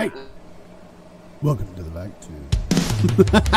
Hi. Welcome to the back tube.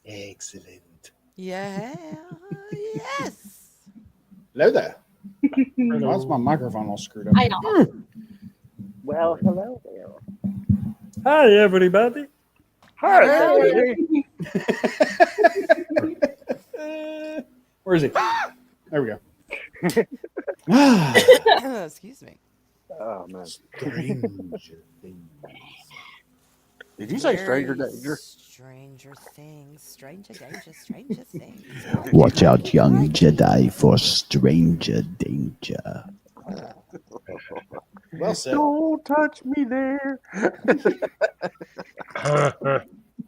Excellent. Yeah. Yes. Hello there. Why's my microphone all screwed up? I know. Well, hello there. Hi, everybody. Hi, Hello. Where is he? There we go. Excuse me. Oh man. Stranger things. Did you say stranger Very danger? Stranger things. Stranger danger. Stranger things. Watch out, young Jedi, for stranger danger. Well said. Don't touch me there.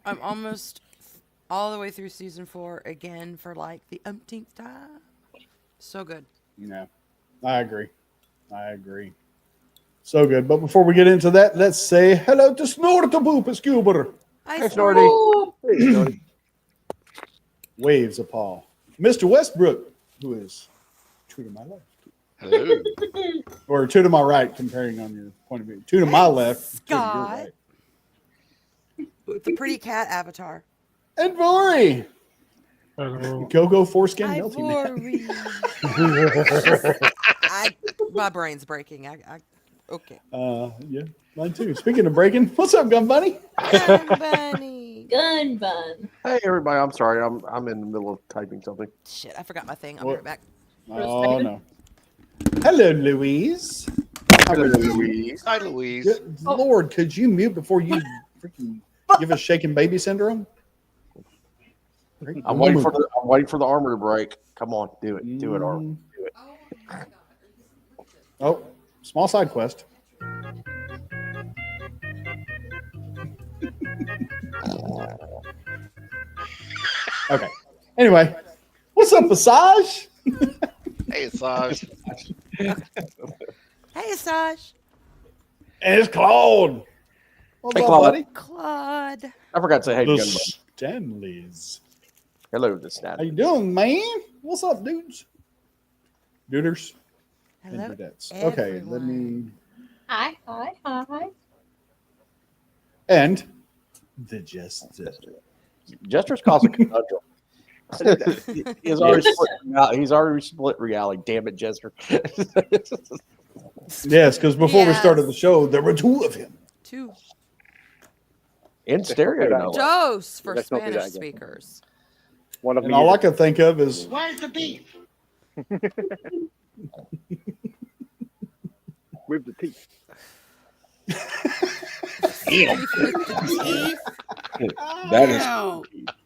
I'm almost all the way through season 4 again for like the umpteenth time. So good. Yeah, I agree. So good. But before we get into that, let's say hello to Snortaboop Scuber. Hi, Hey, Snorty. Snorty. Hey, Snorty. Waves of Paul. Mr. Westbrook, who is two to my left. Hello. Or two to my right, comparing on your point of view. Two to my left. Two to your Scott. right. The pretty cat avatar. And Vori. Hello. Go foreskin Hi, melty man. Vori. My brain's breaking. Okay. Yeah, mine too. Speaking of breaking, what's up, Gun Bunny? Gun Bunny. Gun bun. Hey, everybody. I'm sorry. I'm in the middle of typing something. Shit, I forgot my thing. I'll What? be right back. Oh no. Hello, Louise. Hello, Louise. Hi, Louise. Good Lord, could you mute before you freaking give us shaking baby syndrome? I'm waiting for the armor to break. Come on, do it. Do it, armor. Do it. Oh, small side quest. Okay. Anyway, what's up, Visage? Hey, Saj. Hey, Saj. And it's Claude. What's Hey, up, Claude. buddy? Claude. I forgot to say hey The to Gunbud. Stanleys. Hello, the How snap. you doing, man? What's up, dudes? Duders and Hello. dudettes. Okay, let everyone. me. Hi, hi, hi. And the Jester. Jester's causing conundrum. He's already split reality. Damn it, Jester. Yes, because before we Yes. started the show, there were two of him. 2 In stereo, no less. dose for Let's not do that Spanish again. speakers. One of And me all I is- can think of is Where's the beef? with the teeth.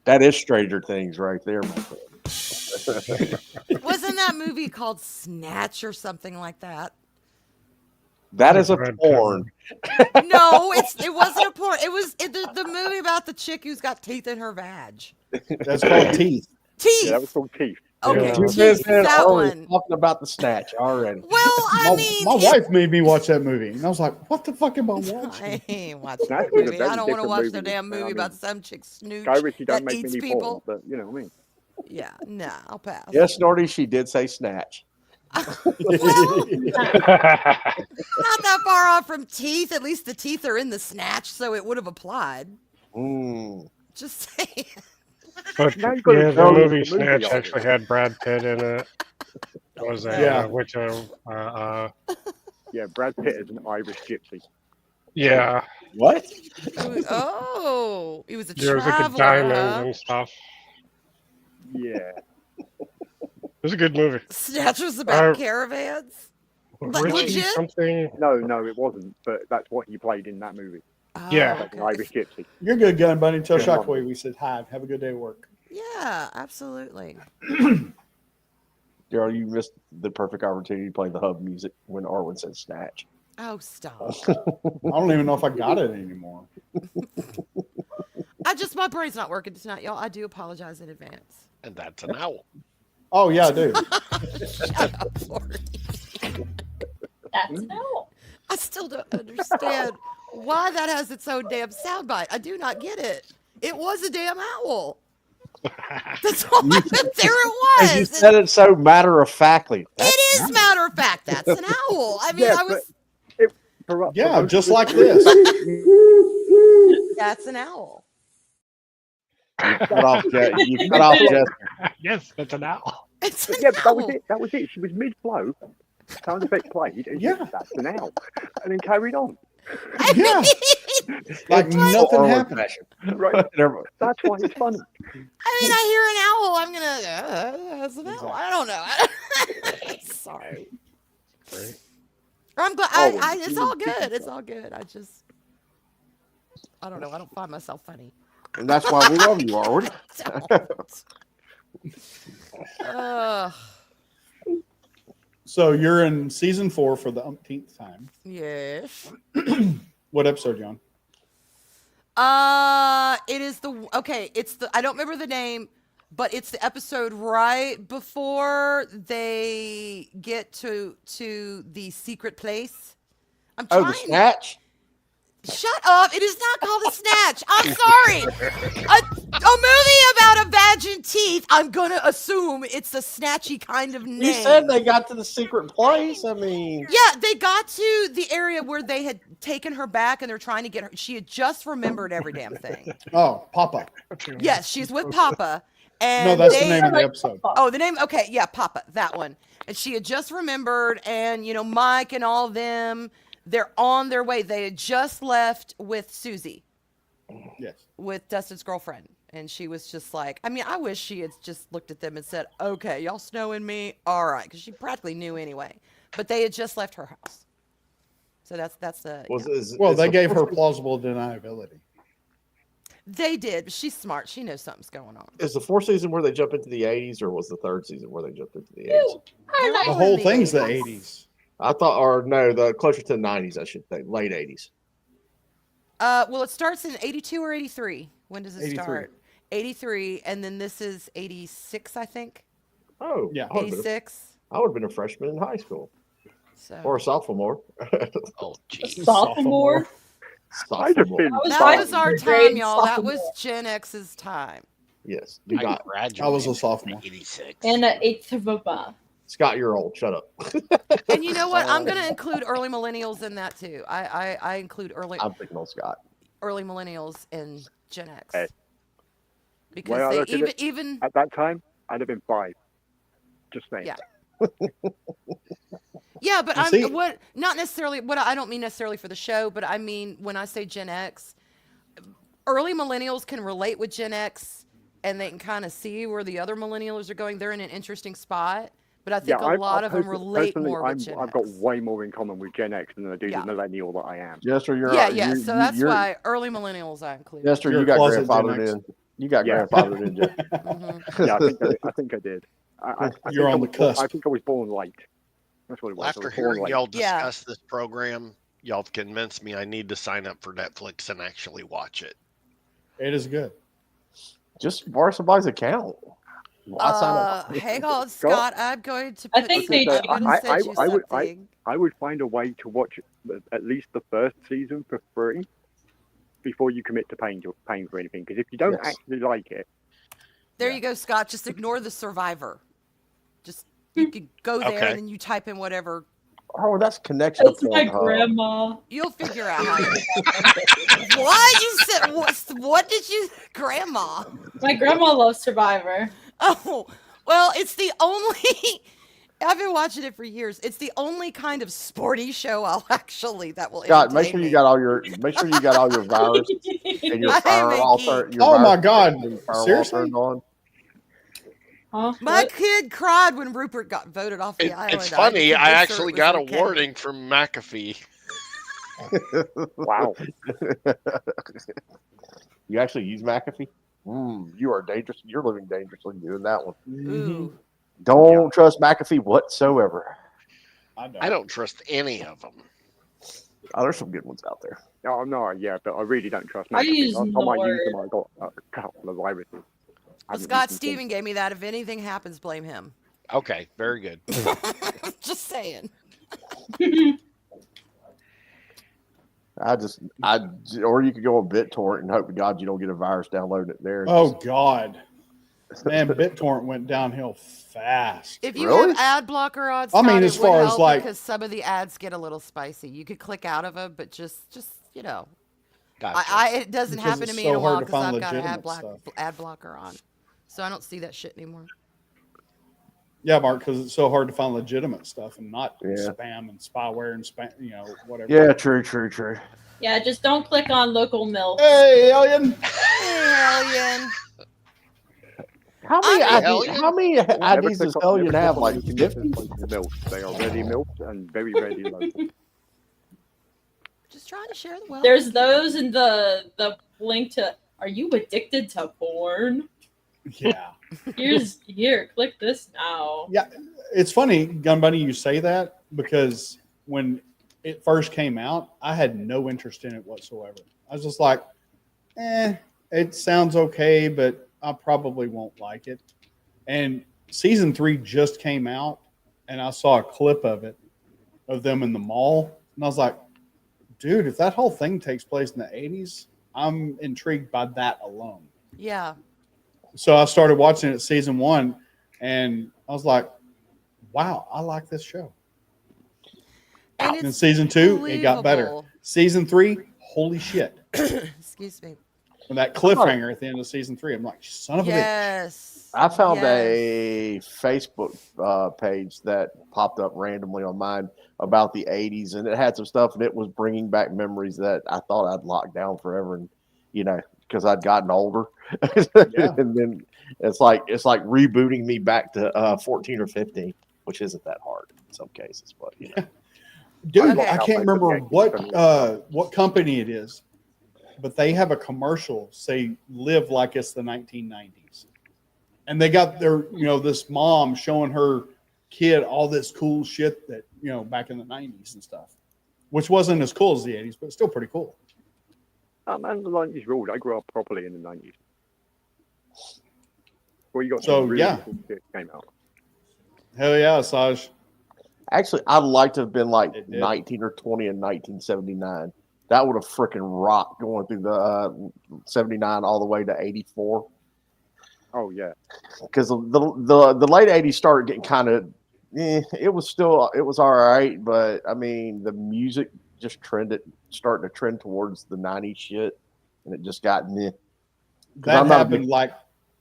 That is Stranger Things right there, my friend. Wasn't that movie called Snatch or something like that? That is a Red porn. No, it wasn't a porn. It was the movie about the chick who's got teeth in her vag. that's called teeth. Teeth. Yeah, that was called teeth. Okay, Yeah. Two teeth. minutes in That already one. talking about the snatch already. Well, I My, mean, my wife made me watch that movie, and I was like, "What the fuck am I watching?" I ain't watching Snatch that was a movie. very I don't want to different watch movie, the damn man. I movie mean, about some chick snooch Go Richie, that don't make eats me people. porn, but you know what I mean. Yeah, nah, I'll pass. Yes, Norty, she did say snatch. Well, not that far off from teeth. At least the teeth are in the snatch, so it would have applied. Just saying. But Now you've got to yeah, the tell movie the movie Snatch of it. actually had Brad Pitt in it. It was a Yeah. Yeah, Brad Pitt is an Irish gypsy. yeah, What? Oh, he was a there was like a traveler. diamond Huh? and stuff. Yeah. It was a good movie. Snatch was about Uh, caravans. Like, Richie legit? something. No, it wasn't. But that's what he played in that movie. Yeah. Oh, Like an okay. Irish gypsy. You're a good gun, buddy. Tell Yeah. Shockwave we said hi. Have a good day at work. Yeah, absolutely. Daryl, you missed the perfect opportunity to play the hub music when Arwen said snatch. Oh, stop. I don't even know if I got it anymore. My brain's not working tonight, y'all. I do apologize in advance. And that's an owl. Oh yeah, I do. Shut up, Lori. That's no. I still don't understand why that has its own damn soundbite. I do not get it. It was a damn owl. That's all. There it And you was. said it so matter of factly. It is matter of fact. That's an owl. I mean, Yeah, I was. Yeah, just like this. That's an owl. You cut off Jester. Yes, that's an owl. It's an Yeah, but that was owl. it. That was it. She was mid-flow. Sound effect played, and Yeah. yeah, that's an owl. And then carried on. Yeah, like nothing Arwen happened. fashion. Right. Never- That's why it's funny. I mean, I hear an owl. I'm gonna. That's an owl. I don't know. Sorry. I'm glad. It's all good. It's all good. I don't know. I don't find myself funny. And that's why we love you, Arwen. Ugh. So you're in season 4 for the umpteenth time. Yes. What episode, you on? It is it's the I don't remember the name, but it's the episode right before they get to the secret place. I'm Oh, trying. the snatch? Shut up! It is not called the Snatch. I'm sorry. A movie about a vag and teeth. I'm gonna assume it's a snatchy kind of name. You said they got to the secret place. I mean, Yeah, they got to the area where they had taken her back and they're trying to get her. She had just remembered every damn thing. Oh, Papa. Yes, she's with Papa. And No, that's the they- name of the episode. Oh, the name? Okay, yeah, Papa, that one. And she had just remembered, and, Mike and all of them, they're on their way. They had just left with Susie, Yes. with Dustin's girlfriend. And she was just like, I wish she had just looked at them and said, okay, y'all snowing me? All right, because she practically knew anyway. But they had just left her house. So that's the. Yeah. Well, they gave her plausible deniability. They did. But she's smart. She knows something's going on. is the fourth season where they jump into the 80s, or was the third season where they jumped into the 80s? The whole thing's the 80s. I thought, or no, the closer to the 90s, I should say, late 80s. Well, it starts in 82 or 83. When does it 83. start? 83, and then this is 86, I think. Oh, Yeah. I would have been, 86. been a freshman in high school So or a sophomore. Oh, jeez. Sophomore. I'd have Sophomore. been was That fine was for our grade time, y'all. That sophomore. was Gen X's time. Yes, you I got graduated I was a in sophomore. 86. And an eighth of a bar. Scott. You're old. Shut up. And you know what? I'm going to include early millennials in that too. I include I'm picking on Scott. early millennials in Gen X Hey. because Well, I they look at it, even at that time, I'd have been 5. Just saying. Yeah. Yeah, but You I'm see- what not necessarily what I don't mean necessarily for the show, but I mean when I say Gen X, early millennials can relate with Gen X and they can kind of see where the other millennials are going. They're in an interesting spot, but I think a lot of them relate more with Gen I've X. got way more in common with Gen X than I do Yeah. the millennial that I am. Jester, you're Yeah, out. yeah. You, So that's you're, why early millennials I include. Jester, You're you a got closet Gen grandfathered X. in. You got Yeah. grandfathered in, Jester. Mhm. Yeah, I think I did. I You're think on the cusp. I think I was born late. That's what it Well, was. I after was born hearing late. y'all Yeah. discuss this program, y'all have convinced me I need to sign up for Netflix and actually watch it. It is good. Just borrow somebody's account. Why sign up? Hang on, Scott. I'm going to I put think some, they I'm do. going to send you something. I would find a way to watch at least the first season for free before you commit to paying for anything. Because if you don't Yes. actually like it, There Yeah. you go, Scott. Just ignore the Survivor. Just you could go there Okay. and then you type in whatever. Oh, that's connection to That's my Pornhub. grandma. You'll figure out how to. What you said? What did you, Grandma? My grandma loves Survivor. Oh, well, it's the only. I've been watching it for years. It's the only kind of sporty show that will Scott, make entertain sure you me. got all your virus and your I am a firewall geek. turned. Oh my God. Firewall Seriously? turned on. Huh? My What? kid cried when Rupert got voted off the island. It's funny. I had to convince her actually it was got okay. a warning from McAfee. wow. You actually use McAfee? You are dangerous. You're living dangerously doing that one. Ooh. Don't trust McAfee whatsoever. I don't trust any of them. Oh, there's some good ones out there. Oh no, yeah, but I really don't trust I McAfee. use Last time I used them, Nord. I got a couple of viruses. Well, haven't Scott used them Steven gave me that. If anything happens, blame him. Okay, very good. Just saying. Or you could go on BitTorrent and hope to God you don't get a virus downloading it there. Oh God. Man, BitTorrent went downhill fast. If you Really? have ad blocker on, I Scott, mean, it as would far as, help like- because some of the ads get a little spicy. You could click out of them, but just you know, Gotcha. it doesn't Because happen to it's me so in a hard while to because find I've got an legitimate stuff. ad blocker on, so I don't see that shit anymore. Yeah, Mark, because it's so hard to find legitimate stuff and not Yeah. spam and spyware and spam, whatever. Yeah, true. Yeah, just don't click on local milk. Hey, alien. Hey, alien. How many I'm- IDs Never does click on- Hellion never have? click on Like anything 50? that's local milk. They are ready milked and very local. Just trying to share the wealth. There's those in the link to. Are you addicted to porn? Yeah. Here, click this now. Yeah. It's funny, Gun Bunny, you say that because when it first came out, I had no interest in it whatsoever. I was just like, it sounds okay, but I probably won't like it. And season 3 just came out, and I saw a clip of it, of them in the mall. And I was like, dude, if that whole thing takes place in the 80s, I'm intrigued by that alone. Yeah. So I started watching it season 1, and I was like, wow, I like this show. And In it's season 2, it got better. believable. Season 3, holy shit. Excuse me. And that cliffhanger at the end of season 3, I'm like, son of a bitch. Yes. I found Yes. a Facebook page that popped up randomly on mine about the 80s, and it had some stuff, and it was bringing back memories that I thought I'd locked down forever, and because I'd gotten older. Yeah. And then it's like rebooting me back to 14 or 15, which isn't that hard in some cases, but Dude, Okay. I can't remember what company it is, but they have a commercial say live like it's the 1990s. And they got their, this mom showing her kid all this cool shit that, back in the 90s and stuff, which wasn't as cool as the 80s, but still pretty cool. And the 90s ruled. I grew up properly in the 90s. Well, you got So, some really yeah. cool shit came out. Hell yeah, Saj. actually, I'd like to have been like It did. 19 or 20 in 1979 that would have freaking rocked going through the 79 all the way to 84. Oh yeah. Because the late 80s started getting kind of, it was all right, but I mean, the music just starting to trend towards the 90s shit, and it just got meh. That happened like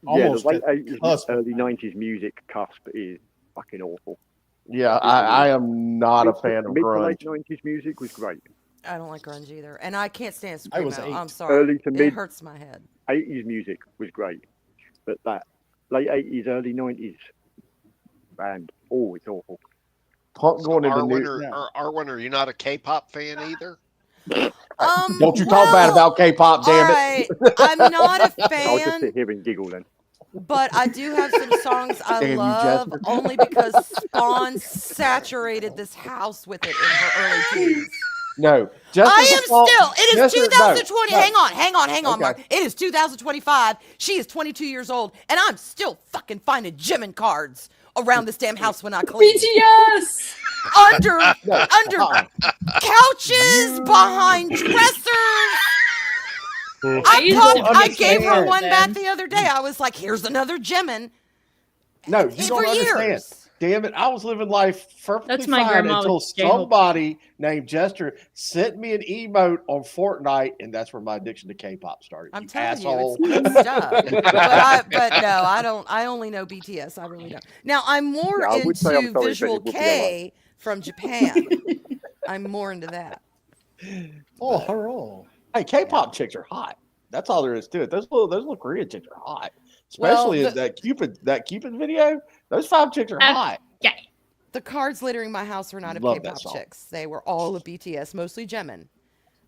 almost the late at the 80s, cusp. early 90s music cusp is fucking awful. Yeah, I am not a fan of Mid to late grunge. 90s music was great. I don't like grunge either, and I can't stand I was screamo. 8. I'm sorry. Early to It mid hurts my head. 80s music was great, but that late 80s, early 90s band, oh, it's awful. Punk going into Arwen, are you not a K-pop fan either? Don't you talk bad about K-pop, damn it! Right. I'm not a I'll just fan, sit here and giggle then. but I do have some songs I Damn you, love Jester. only because Spawn saturated this house with it in her early teens. No, It is Jester, 2020. no. Hang on, Okay. Mark. It is 2025. She is 22 years old, and I'm still fucking finding Jimin cards around this damn house when I clean. BTS. Under couches, behind dressers. I gave her one back the other day. I was like, here's another Jimin. No, you For don't understand. years. Damn it, I was living life perfectly That's my fine grandma until with J-Hope. somebody named Jester sent me an emote on Fortnite, and that's where my addiction to K-pop started. I'm you telling asshole. you, it's good stuff. but no, I don't. I only know BTS. I really don't. Now I'm more Yeah, I would say I'm into sorry, but Visual it would be K from Japan. I'm more into that. Oh, hurrah. Hey, K-pop chicks are hot. That's all there is to it. Those little Korean chicks are hot, Well, especially in that Cupid video. Those 5 chicks are hot. The cards littering my house were not of Love that K-pop song. chicks. They were all of BTS, mostly Jimin.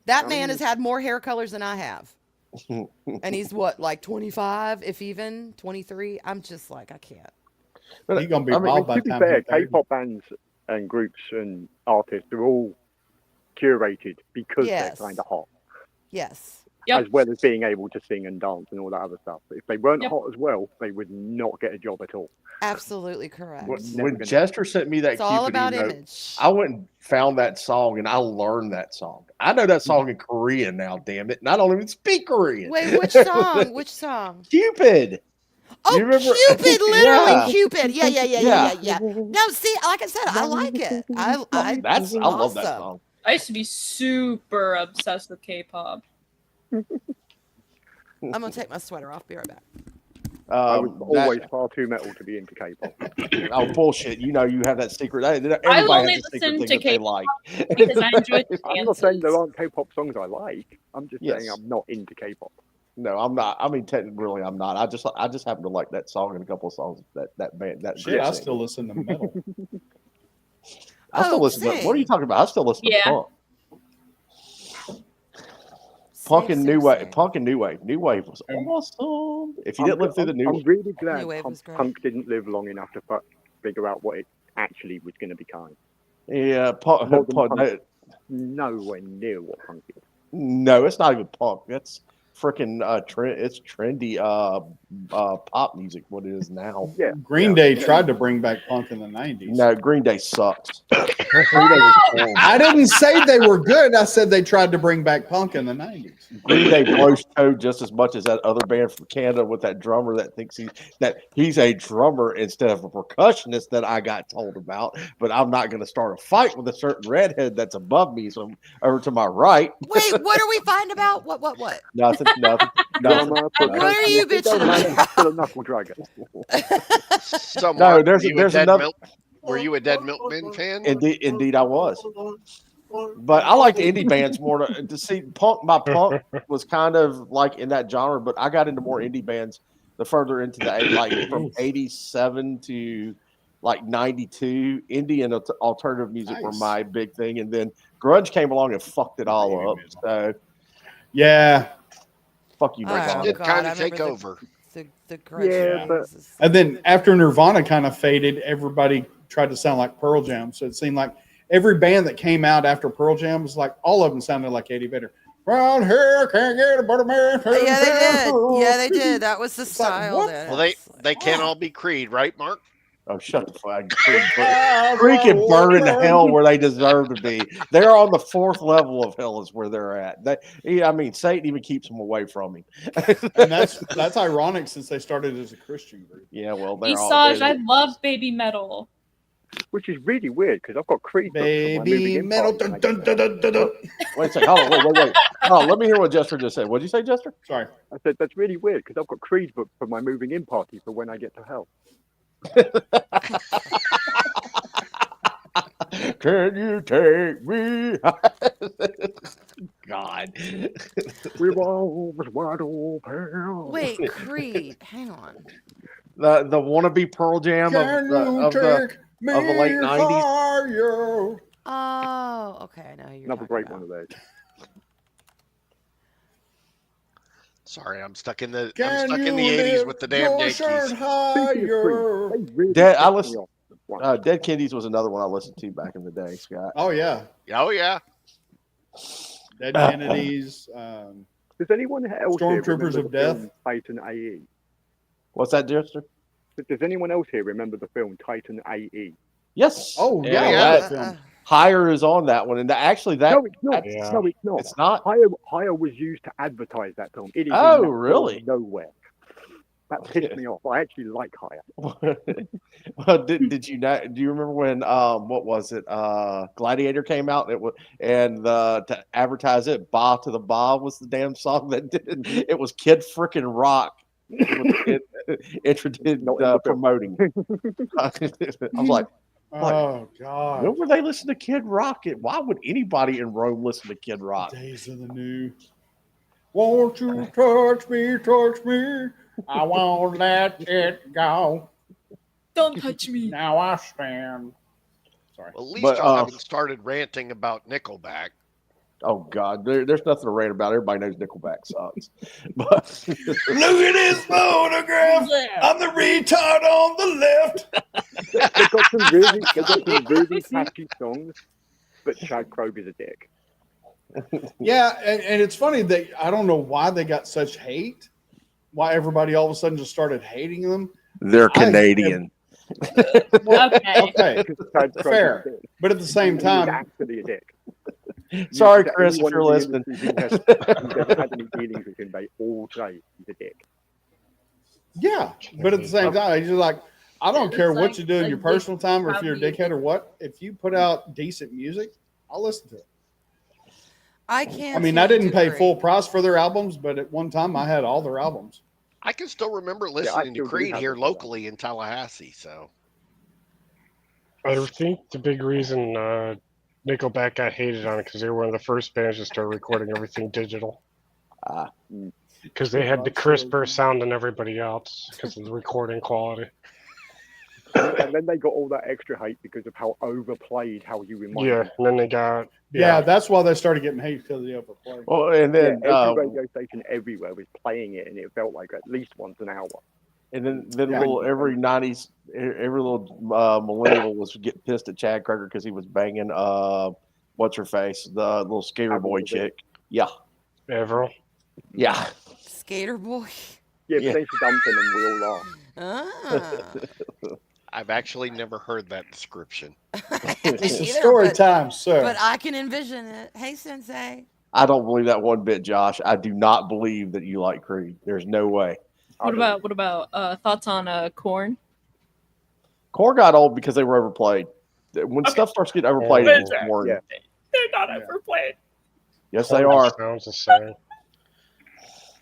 That man has had more hair colors than I have. And he's what, like 25, if even 23? I'm just like, I can't. He's gonna be I mean, bald by to the be time fair, he's 30. K-pop bands and groups and artists are all curated because Yes. they're kind of hot, Yes. Yep. as well as being able to sing and dance and all that other stuff. But if they weren't Yep. hot as well, they would not get a job at all. Absolutely correct. When Jester sent me that It's all Cupid about emote, image. I went and found that song and I learned that song. I know that song in Korean now, damn it. And I don't even speak Korean. Wait, which song? Which song? Cupid. Oh, You remember- Cupid, literally Yeah. Cupid. Yeah. Yeah. No, see, like I said, I like it. I I love that awesome. song. I used to be super obsessed with K-pop. I'm gonna take my sweater off. Be right back. I was always far too metal to be into K-pop. Oh bullshit! You know you have that secret. Everybody only has a secret listen thing to that they like. Because I enjoy the I'm not saying there dances. aren't K-pop songs I like. I'm just saying Yes. I'm not into K-pop. No, I'm not. I mean, technically, I'm not. I just happen to like that song and a couple of songs that band that. Shit, I still listen to metal. I still listen. To, what are you talking about? I still listen to punk. Punk and new wave. Punk and new wave. New wave was awesome. If you didn't live through the new, I'm really glad New wave was great. punk didn't live long enough to figure out what it actually was going to become. yeah, punk. Modern punk punk. Nowhere near what punk is. no, it's not even punk. That's freaking it's trendy pop music. What it is now. Yeah. Green Day tried to bring back punk in the 90s. No, Green Day sucks. Green Day Oh! was horrible. I didn't say they were good. I said they tried to bring back punk in the 90s. Green Day blows toe just as much as that other band from Canada with that drummer that thinks he's a drummer instead of a percussionist that I got told about. But I'm not going to start a fight with a certain redhead that's above me. So I'm over to my right. Wait, what are we fighting about? What? Nothing. Drummer, What are you bitching about? Still a knuckle dragger. So, No, Mark, there's another. were you a Dead Milkman fan? Indeed, I was. But I like the indie bands more to see punk. My punk was kind of like in that genre, but I got into more indie bands the further into the like from 87 to like 92. Indie and alternative music were Nice. my big thing, and then grunge came along and fucked it all up. So Yeah. fuck you, Oh, Rick. It God, kind I of take remember over. The grudge Yeah, but- days. And then after Nirvana kind of faded, everybody tried to sound like Pearl Jam. So it seemed like every band that came out after Pearl Jam was like, all of them sounded like Eddie Vedder. Round here, can't get a butter man. Yeah, they did. Yeah, they did. That was the like, style. what? then. Well, It's like, they can't all be Creed, right, Mark? Oh, shut the fuck! Freaking burn in hell where they deserve to be. They're on the 4th level of hell is where they're at. I mean, Satan even keeps them away from him. And that's ironic since they started as a Christian group. Yeah, well, they're Visage, I love baby metal. Which is really weird because I've got Creed books for my moving Baby in metal. party when I Dun, get dun, there. dun, dun, dun, dun. Wait a second. Hold on. Wait. Oh, let me hear what Jester just said. What did you say, Jester? Sorry. I said that's really weird because I've got Creed books for my moving in party for when I get to hell. Can you take me? God. We're all wide open. Wait, Creed. Hang on. The wannabe Pearl Jam Can you of the take me of the late 90s. higher? Oh, okay. I know who you're Another talking great about. one of those. Sorry, I'm stuck in the Can 80s lift with the damn your shirt Yankees. higher? They really Dead- I pissed me listen- off once. Dead Kennedys was another one I listened to back in the day, Scott. Oh yeah, Oh yeah. Dead Kennedys. Does anyone else here Stormtroopers remember of the Death? film Titan AE? What's that, Jester? Does anyone else here remember the film Titan AE? Yes. Oh And yeah, yeah. that film. Higher is on that one, and actually that No, it's not. Yeah. No, it's not. it's not. Higher was used to advertise that film. It is Oh, in that really? film nowhere. That pissed me off. I actually like Higher. Well, did you not? Do you remember when what was it? Gladiator came out. And it was to advertise it, "Ba to the Ba" was the damn song that did it. It was Kid Frickin' Rock. Introduced Not in the film. promoting. I was like, Oh God. when were they listening to Kid Rock? Why would anybody in Rome listen to Kid Rock? Days of the New. Won't you touch me, touch me? I won't let it go. Don't touch me. Now I stand. Sorry. Well, at least But, y'all haven't started ranting about Nickelback. Oh God, there's nothing to rant about. Everybody knows Nickelback sucks. But Look at this photograph. I'm the retard on the left. They've got some really catchy songs, but Chad Kroger's a dick. Yeah, and it's funny that I don't know why they got such hate. Why everybody all of a sudden just started hating them. they're I- Canadian. Okay. Okay, Because Chad Kroger's fair. a dick. But at the same He's time, actually a dick. Sorry, To Chris, if anyone you're in the listening. industry who's ever had any dealings with him, they all say he's a dick. yeah. But at the same time, it's just like I don't It's care what like you do in a your dick personal time, or if you're a probably- dickhead or what. If you put out decent music, I'll listen to it. I can't. I mean, I didn't pay full price for their albums, but at one time I had all their albums. I can still remember I listening still to do Creed have here it, yeah. locally in Tallahassee. So I think the big reason Nickelback got hated on it because they were one of the first bands to start recording everything digital. Ah. Because they had the crisper sound than everybody else because of the recording quality. And then they got all that extra hate because of how overplayed how you remind Yeah, them. and then they got Yeah, that's why they started getting hate because of the overplay. Well, and Yeah, then every radio station everywhere was playing it, and it felt like at least once an hour. and then Yeah. little every '90s every little millennial was getting pissed at Chad Kroger because he was banging what's her face, the little skater Avril boy Lavigne. chick. Yeah, Avril. yeah. Skater boy. Yeah, Yeah. but then she dumped him, and we all laughed. Ah. I've actually never heard that description. It's a Either, story but- time, sir. But I can envision it. Hey, Sensei. I don't believe that one bit, Josh. I do not believe that you like Creed. There's no way. What about thoughts on Corn? Core got old because they were overplayed. When stuff starts getting overplayed, Oh. it's boring. Yeah. They're not Yeah. overplayed. Yes, they are. Sounds the same.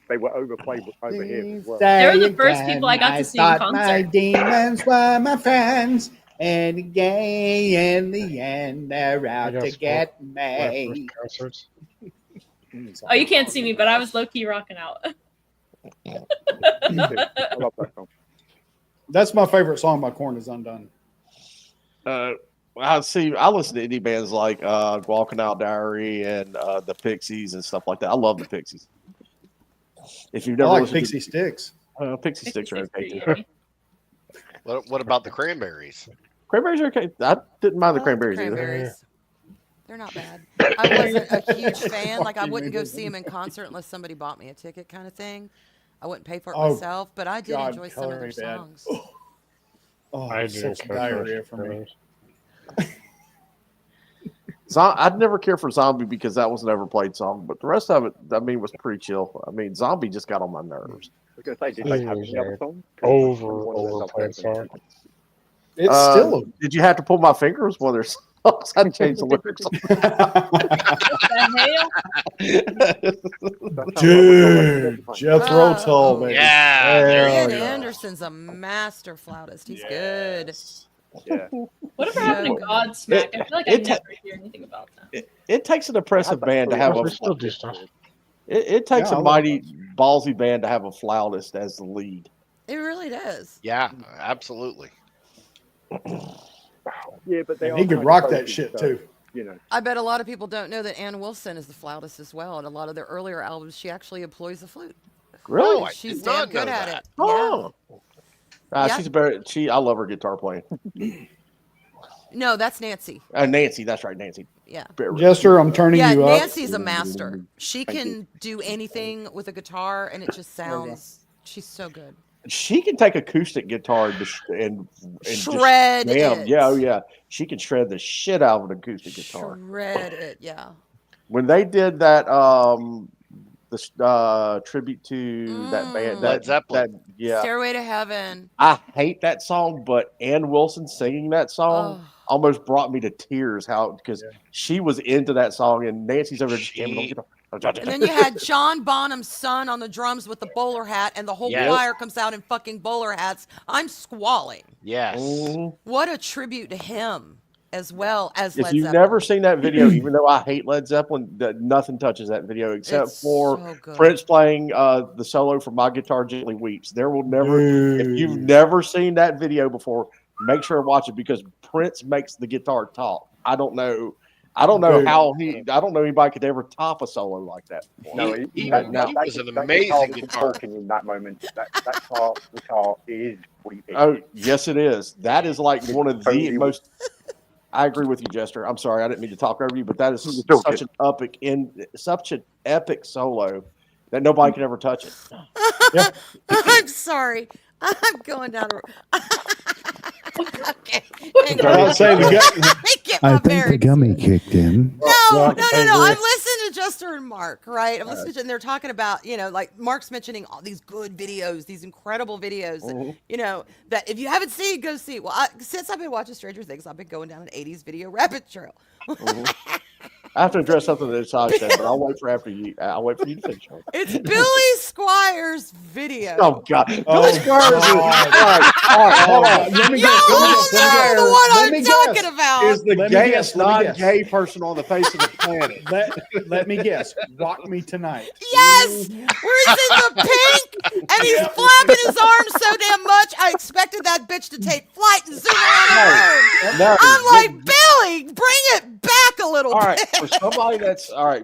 They were overplayed over here as well. They were the first people I got to see in thought my concert. demons were my friends, and again, in the end, they're out You to guys get My me. first concerts. Oh, you can't see me, but I was low key rocking out. I love that song. That's my favorite song by Korn is Undone. I see. I listen to indie bands like Walking Out Diary and the Pixies and stuff like that. I love the Pixies. If you've I never like listened Pixie Sticks. to Pixie Sticks, are okay too. Pretty What about the Cranberries? Cranberries are okay. I didn't mind the I like Cranberries either. Cranberries. They're not bad. I wasn't a huge fan. Like, I wouldn't go see them in concert unless somebody bought me a ticket, kind of thing. I wouldn't pay for it Oh, myself, but I did God, enjoy some of their Coloring Bad. songs. Oh, I it's didn't such care diarrhea for me. I'd never care for Zombie because that was an overplayed song, but the rest of it, I mean, was pretty chill. I mean, Zombie just got on my nerves. I was going to say, did they have It was any other an songs? 'Cause one of those overplayed song. It's still Did you have to pull my fingers? Well, there's songs I changed the lyrics. dude. Jethro Oh. Tull, baby. Yeah, there you Hell Ian go. Anderson's a master flautist. He's good. Yes. Yeah. Whatever So happened to good. Godsmack? I feel like I it- never hear anything about that. It takes an impressive band to have They a. still do stuff. It takes Yeah, I a love mighty ballsy band to have a flautist as the lead. It really does. Yeah, absolutely. Yeah, but they And are he could kind of rock that focused, shit so, too. You know. I bet a lot of people don't know that Ann Wilson is the flautist as well. In a lot of their earlier albums, she actually employs the flute. Really? Oh, I She's did not damn good know at that. it. Oh. Yeah. She's very. I love her guitar playing. No, that's Nancy. Nancy, that's right, Nancy. Yeah. Jester, I'm turning Yeah, you up. Nancy's a master. She can do anything with a guitar, and it just There you go. sounds. She's so good. She can take acoustic guitar and just Shred jam. it. Yeah, oh yeah. She can shred the shit out of an acoustic guitar. Shred it. Yeah. When they did that tribute to that band, Led Zeppelin. that yeah. Stairway to Heaven. I hate that song, but Ann Wilson singing that song Oh. almost brought me to tears. Because she was into that song, and Nancy's over there just jamming on She- guitar. And then you had John Bonham's son on the drums with the bowler hat, and the whole Yes. choir comes out in fucking bowler hats. I'm squalling. Yes. Mhm. What a tribute to him, as well as If Led you've Zeppelin. never seen that video, even though I hate Led Zeppelin, nothing touches that video except It's for so good. Prince playing the solo for My Guitar Gently Weeps. There will never, if you've Dude. never seen that video before, make sure to watch it because Prince makes the guitar talk. I don't know Dude. how I don't know anybody could ever top a solo like that. before. No, He that was an guitar amazing was guitar. talking in that moment. That guitar is weeping. Oh, yes, it is. That is like one of the Totally. most. I agree with you, Jester. I'm sorry, I didn't mean to talk over you, but that is It's all such such an epic solo that nobody can ever touch it. I'm sorry. I'm going down a. Okay. Hang I'll on. say the gut. Let me get I my think the bearings. gummy kicked in. No, Yeah, no, I no, no. agree. I'm listening to Jester and Mark, right? I'm listening to, and they're talking about, like Mark's mentioning all these good videos, these incredible videos, that, that if you haven't seen, go see. Well, since I've been watching Stranger Things, I've been going down an 80s video rabbit trail. I have to address something that Saj said, but I'll wait for you to finish. It's Billy Squires' video. Oh God, Billy Oh, Squires is God. all right. Hold on. Let me Y'all guess. know the one I'm talking about. Is the Let me guess, gayest let me guess. non-gay person on the face of the planet? Let me guess. Rock Me Tonight. Yes, where he's in the pink and he's flapping his arms so damn much. I expected that bitch to take flight and zoom around the room. No, I'm like, Billy, bring it back a little all right. bit. For somebody that's Sorry.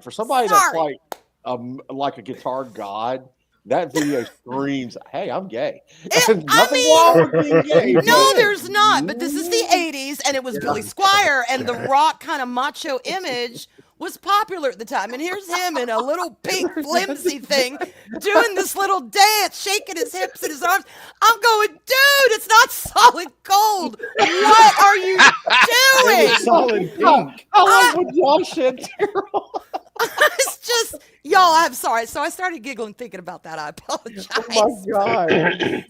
like a guitar god, that video screams, "Hey, I'm gay." I Nothing mean- wrong with being gay. No, there's not. But this is the 80s, and it was Billy Squire, and the rock kind of macho image was popular at the time. And here's him in a little pink flimsy thing doing this little dance, shaking his hips and his arms. I'm going, dude, it's not solid gold. What are you It doing? was solid pink. I love what Josh said. Terrell. It's just, y'all, I'm sorry. So I started giggling thinking about that. I apologize. Oh my God,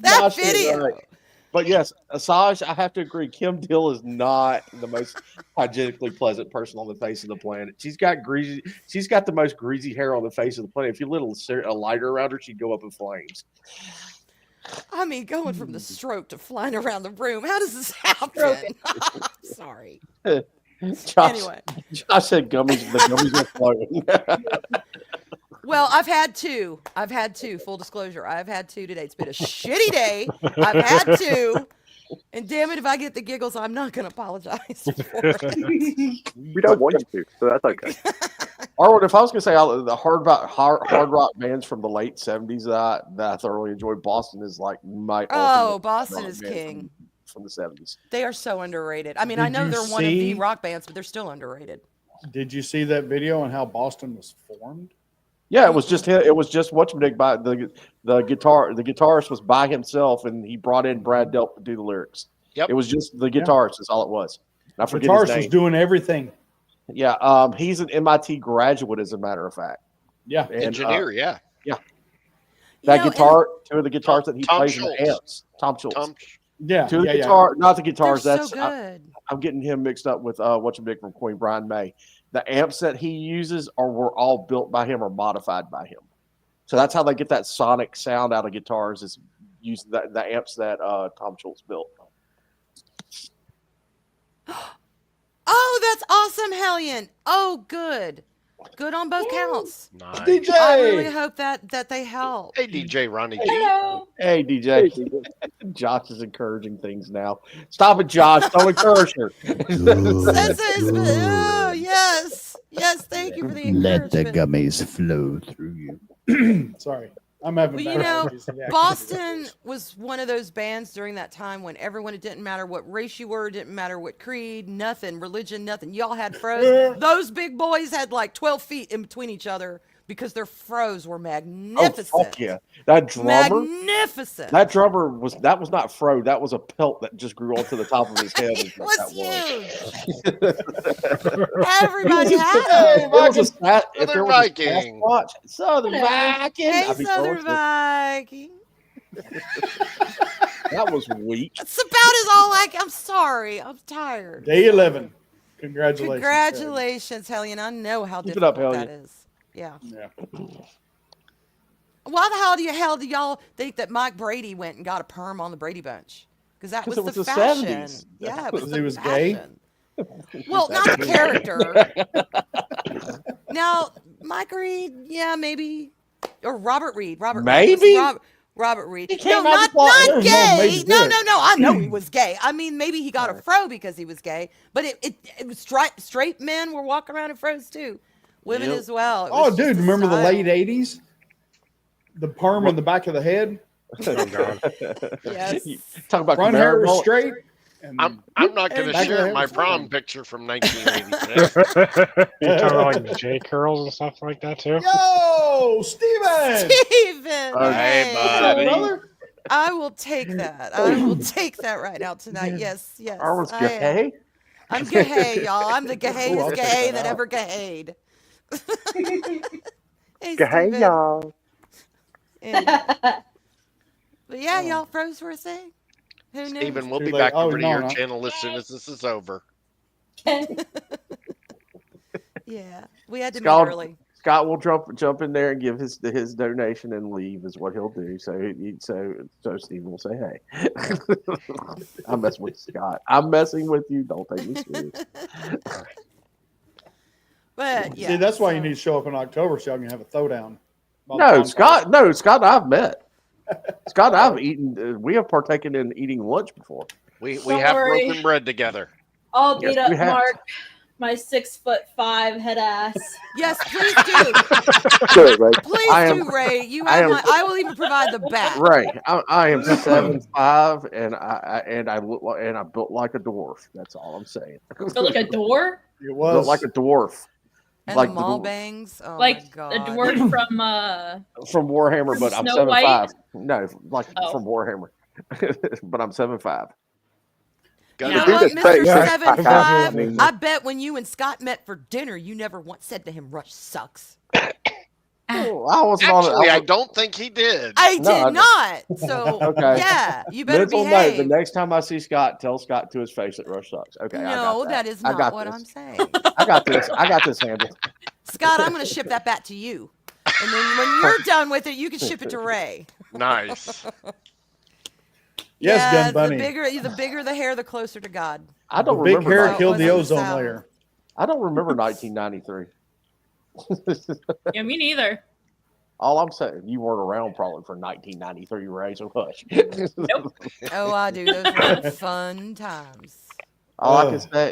That Josh is video. right. But yes, Asajj, I have to agree. Kim Deal is not the most hygienically pleasant person on the face of the planet. She's got the most greasy hair on the face of the planet. If you lit a lighter around her, she'd go up in flames. I mean, going from the stroke to flying around the room. How does this happen? Sorry. Josh, Anyway. Josh said gummies. The gummies are floating. Well, I've had two. Full disclosure. I've had two today. It's been a shitty day. I've had two. And damn it, if I get the giggles, I'm not going to apologize for it. We don't want you to, so that's okay. Or if I was going to say the hard rock bands from the late 70s that I thoroughly enjoyed, Boston is like my Oh, ultimate Boston rock is band king. from the 70s. They are so underrated. I mean, I Did know you they're one of the see- rock bands, but they're still underrated. Did you see that video on how Boston was formed? Yeah, it was just him. It was just whatchamadick the guitarist was by himself, and he brought in Brad Delp to do the lyrics. Yep. It was just the guitarist. That's all it was. And I forget his Guitarist name. was doing everything. Yeah, he's an MIT graduate, as a matter of fact. Yeah. And, Engineer, yeah. that You know, guitar, two of the guitars that he Tom plays in Schultz. the amps. Tom Schultz. Tom, Yeah. Two of the yeah, guitar, not the they're guitars. so That's good. I'm getting him mixed up with whatchamacallit from Queen, Brian May. The amps that he uses were all built by him or modified by him. So that's how they get that sonic sound out of guitars, is using the amps that Tom Schultz built. Oh, that's awesome, Hellion. Oh, good. Good on both counts. nice. DJ. I really hope that they help. Hey, DJ Ronnie G. Hello. Hey, DJ. Josh is encouraging things now. Stop it, Josh. Don't encourage her. That's oh, yes. Yes, thank you for the Let the encouragement. gummies flow through you. Sorry. I'm having Well, you bad know, allergies. Yeah, I can't do Boston this. was one of those bands during that time when everyone, it didn't matter what race you were, didn't matter what creed, nothing, religion, nothing. Y'all had froze. Those big boys had like 12 feet in between each other because their froze were Oh, magnificent. fuck yeah. That drummer. Magnificent. That drummer was not fro. That was a pelt that just grew onto the top of his head. It was That huge. Everybody had If them. there was a stat, if there Southern was a Viking. Sasquatch, Southern Whatever. Viking. Hey, I'd be Southern throwing it. Viking. That was weak. That's about as all I'm sorry. I'm tired. Day 11. Congratulations. Congratulations, Hellion. I know how Keep it up, difficult that Hellion. is. Yeah. Yeah. Why the hell do y'all think that Mike Brady went and got a perm on the Brady Bunch? Because that 'Cause was it the was the fashion. 70s. Yeah, it was Because the he was gay? fashion. Well, not the character. Now, Mike Reed, yeah, maybe, or Robert Reed. Robert Reed. Maybe? Robert Reed. He No, came out not and thought not there was no gay. maybe No, there. no, no. I know he was gay. I mean, maybe he got a fro because he was gay. But it was straight men were walking around in fros too, women Yep. as well. It Oh, was dude, just a remember the style. late 80s? The perm in the back of the head? Oh, God. Yes. Talk about Front hair was Camaro. straight. And I'm not going to Back of the share head my was prom fine. picture from 1986. You talking about like J curls and stuff like that too? Yo, Steven! Steven, Hey, hey. What's up, buddy. brother? I will take that. I will take that right now tonight. Yes, yes. I was I am. gay. I'm gay, y'all. I'm the I'll gayest check gay that that out. ever gayed. Hey, Hey, Steven. y'all. Anyway. But yeah, y'all froze for a thing. Who knew? Steven, we'll Too be late. back Oh, over to no, your no. channel as soon as this is over. Yeah, we had to meet Scott- early. Scott will jump in there and give his donation and leave is what he'll do. So Stephen will say, "Hey, I'm messing with Scott. I'm messing with you. Don't take me serious." But yeah, See, that's why you so- need to show up in October so y'all can have a throwdown. No, Scott. No, Scott. And I've met. Scott and I've eaten. We have partaken in eating lunch before. We Don't have worry. broken bread together. I'll beat Yes, up we have. Mark, my 6'5" head ass. Yes, please do. Sorry, mate. Please I am- do, Ray. You I have am- my. I will even provide the bat. Right. I am 7'5", and I look like, and I built like a dwarf. That's all I'm saying. Built like a door, It Built was like a dwarf. And Like the the mall dwarf. bangs. Oh like my god. a dwarf from From Warhammer, but I'm Snow 7'5". No, like Oh. from Warhammer, but I'm 7'5". Go You know do what, this Mr. fake. Yeah, 75? I mean- I bet when you and Scott met for dinner, you never once said to him, "Rush sucks." Oh, I was not. Actually, I don't think he did. I No, I did not. So Okay. yeah, you better Mental note: behave. the next time I see Scott, tell Scott to his face that Rush sucks. Okay, I No, got that is I not got what this. I'm saying. I got this. I got this handled. Scott, I'm going to ship that bat to you. And then when you're done with it, you can ship it to Ray. Nice. Yes, yeah, Gun Bunny. the bigger the hair, the closer to God. I the don't big remember. hair that. killed the Wasn't ozone sound. layer. I don't remember 1993. yeah, me neither. All I'm saying, you weren't around probably for 1993, Ray. So hush. Oh, I do. Those were fun times. all I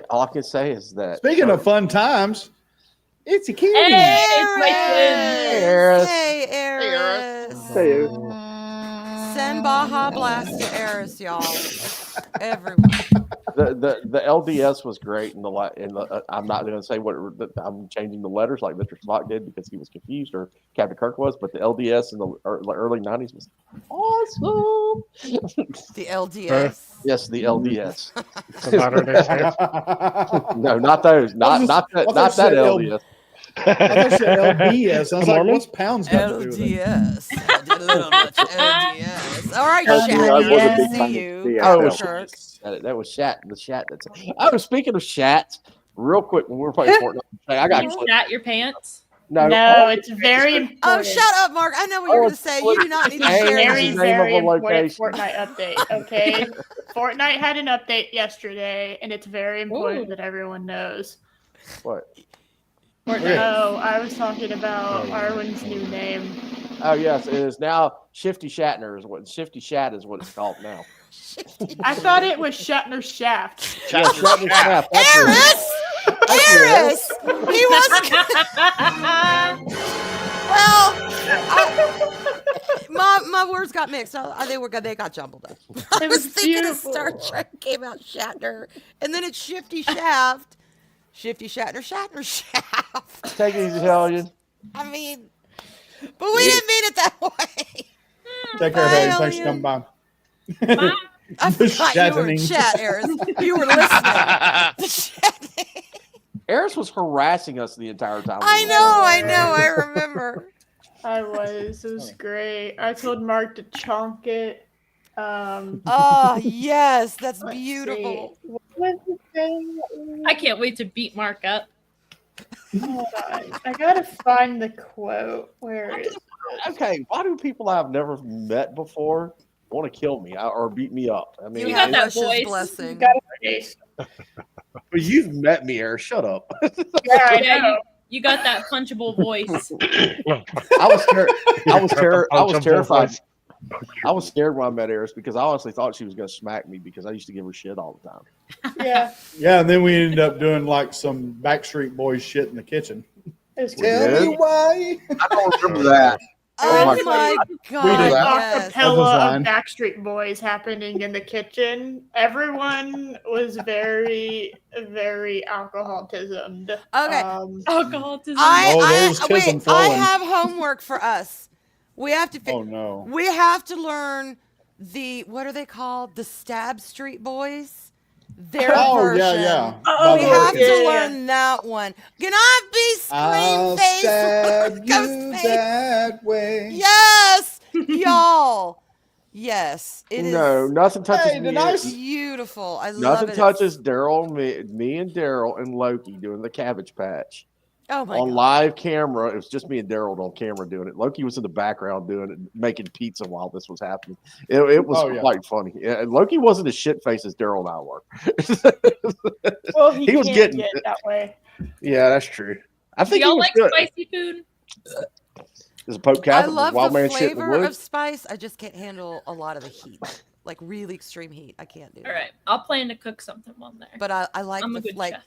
Oh. can say is that. Speaking of fun times, it's a kitty. Hey, it's my twin. Eris! Eris. Hey, Eris. Hey, Send Baja Blast to Eris, y'all. Everyone. The LDS was great I'm not going to say I'm changing the letters like Mr. Spock did because he was confused or Captain Kirk was, but the LDS in the early 90s was awesome. The LDS. Yes, the LDS. The Latter-day Saints. No, not those. Not that LDS. I thought you said LDS. I was The like, Mormons? what's pounds got to do with it? LDS. I did a little much LDS. All right, LDS Shatner. was a Good to big see fan you. of the Oh, NFL. it was Kirk. that was Shat. The Shat. Speaking of Shat, real quick, when we were playing Fortnite, I got You shat your pants. No, it's very important. Oh, shut up, Mark. I know what you're going to say. You do not need to It's a share James very, is these. the name very of a important location. Fortnite update, okay? Fortnite had an update yesterday, and it's very important Ooh. that everyone knows. What? Fortnite. Oh, I was talking about Arwen's new name. Oh yes, it is now Shifty Shatner is what Shifty Shat is what it's called now. I thought it was Shatner's Shaft. Yeah, Shatner Shaft. That's it. Eris! Eris! He wasn't. Well, my words got mixed. They got jumbled up. I It was was thinking beautiful. of Star Trek, came out Shatner, and then it's Shifty Shaft, Shifty Shatner, Shatner Shaft. Take it easy, Hellion. I mean, but we didn't mean it that way. Take care, Hayden. Thanks for coming by. I The forgot you were in shattening. chat, Eris. You were listening. The shattening. Eris was harassing us the entire time. I know, I remember. I was. It was great. I told Mark to chonk it. Oh, yes, that's Let's beautiful. see. What was the thing? I can't wait to beat Mark up. Hold on. I gotta find the quote. Where is it? Okay, why do people I've never met before want to kill me or beat me up? I mean, You got have that Rush's voice. blessing. Got a face. but you've met me, Eris. Shut up. Yeah, I Yeah, know. you got that punchable voice. I was terrified. Voice. I was scared when I met Eris because I honestly thought she was going to smack me because I used to give her shit all the time. Yeah. Yeah, and then we ended up doing like some Backstreet Boys shit in the kitchen. It's Tell did? me why. I don't remember that. Oh, Oh my We God, did yes. That was acapella fine. of Backstreet Boys happening in the kitchen. Everyone was very, very alcoholismed. Okay. Alcoholism. Oh, there's wait, Chisholm I flowing. have homework for us. We have to Oh no. we have to learn what are they called? The Stab Street Boys? Their Oh version. yeah. Oh, By We the have way, to yeah. learn that one. Can I be I'll scream face? stab you Ghost face? that way. Yes, y'all. Yes, it is No, nothing touches Hey, me. did I beautiful. I love Nothing it. touches Daryl, me and Daryl and Loki doing the Cabbage Patch Oh my on God. live camera. It was just me and Daryl on camera doing it. Loki was in the background doing it, making pizza while this was happening. It was Oh, yeah. quite funny. Yeah, and Loki wasn't as shit faced as Daryl and I were. Well, he, He was can't getting- get that way. Yeah, that's true. I Do think he y'all was like good. spicy food? Is Pope I Catholic? love Wild the man shit in the flavor woods? of spice. I just can't handle a lot of the heat, like really extreme heat. I can't do it. All right, I'll plan to cook something one there. But I like I'm a the good like. chef.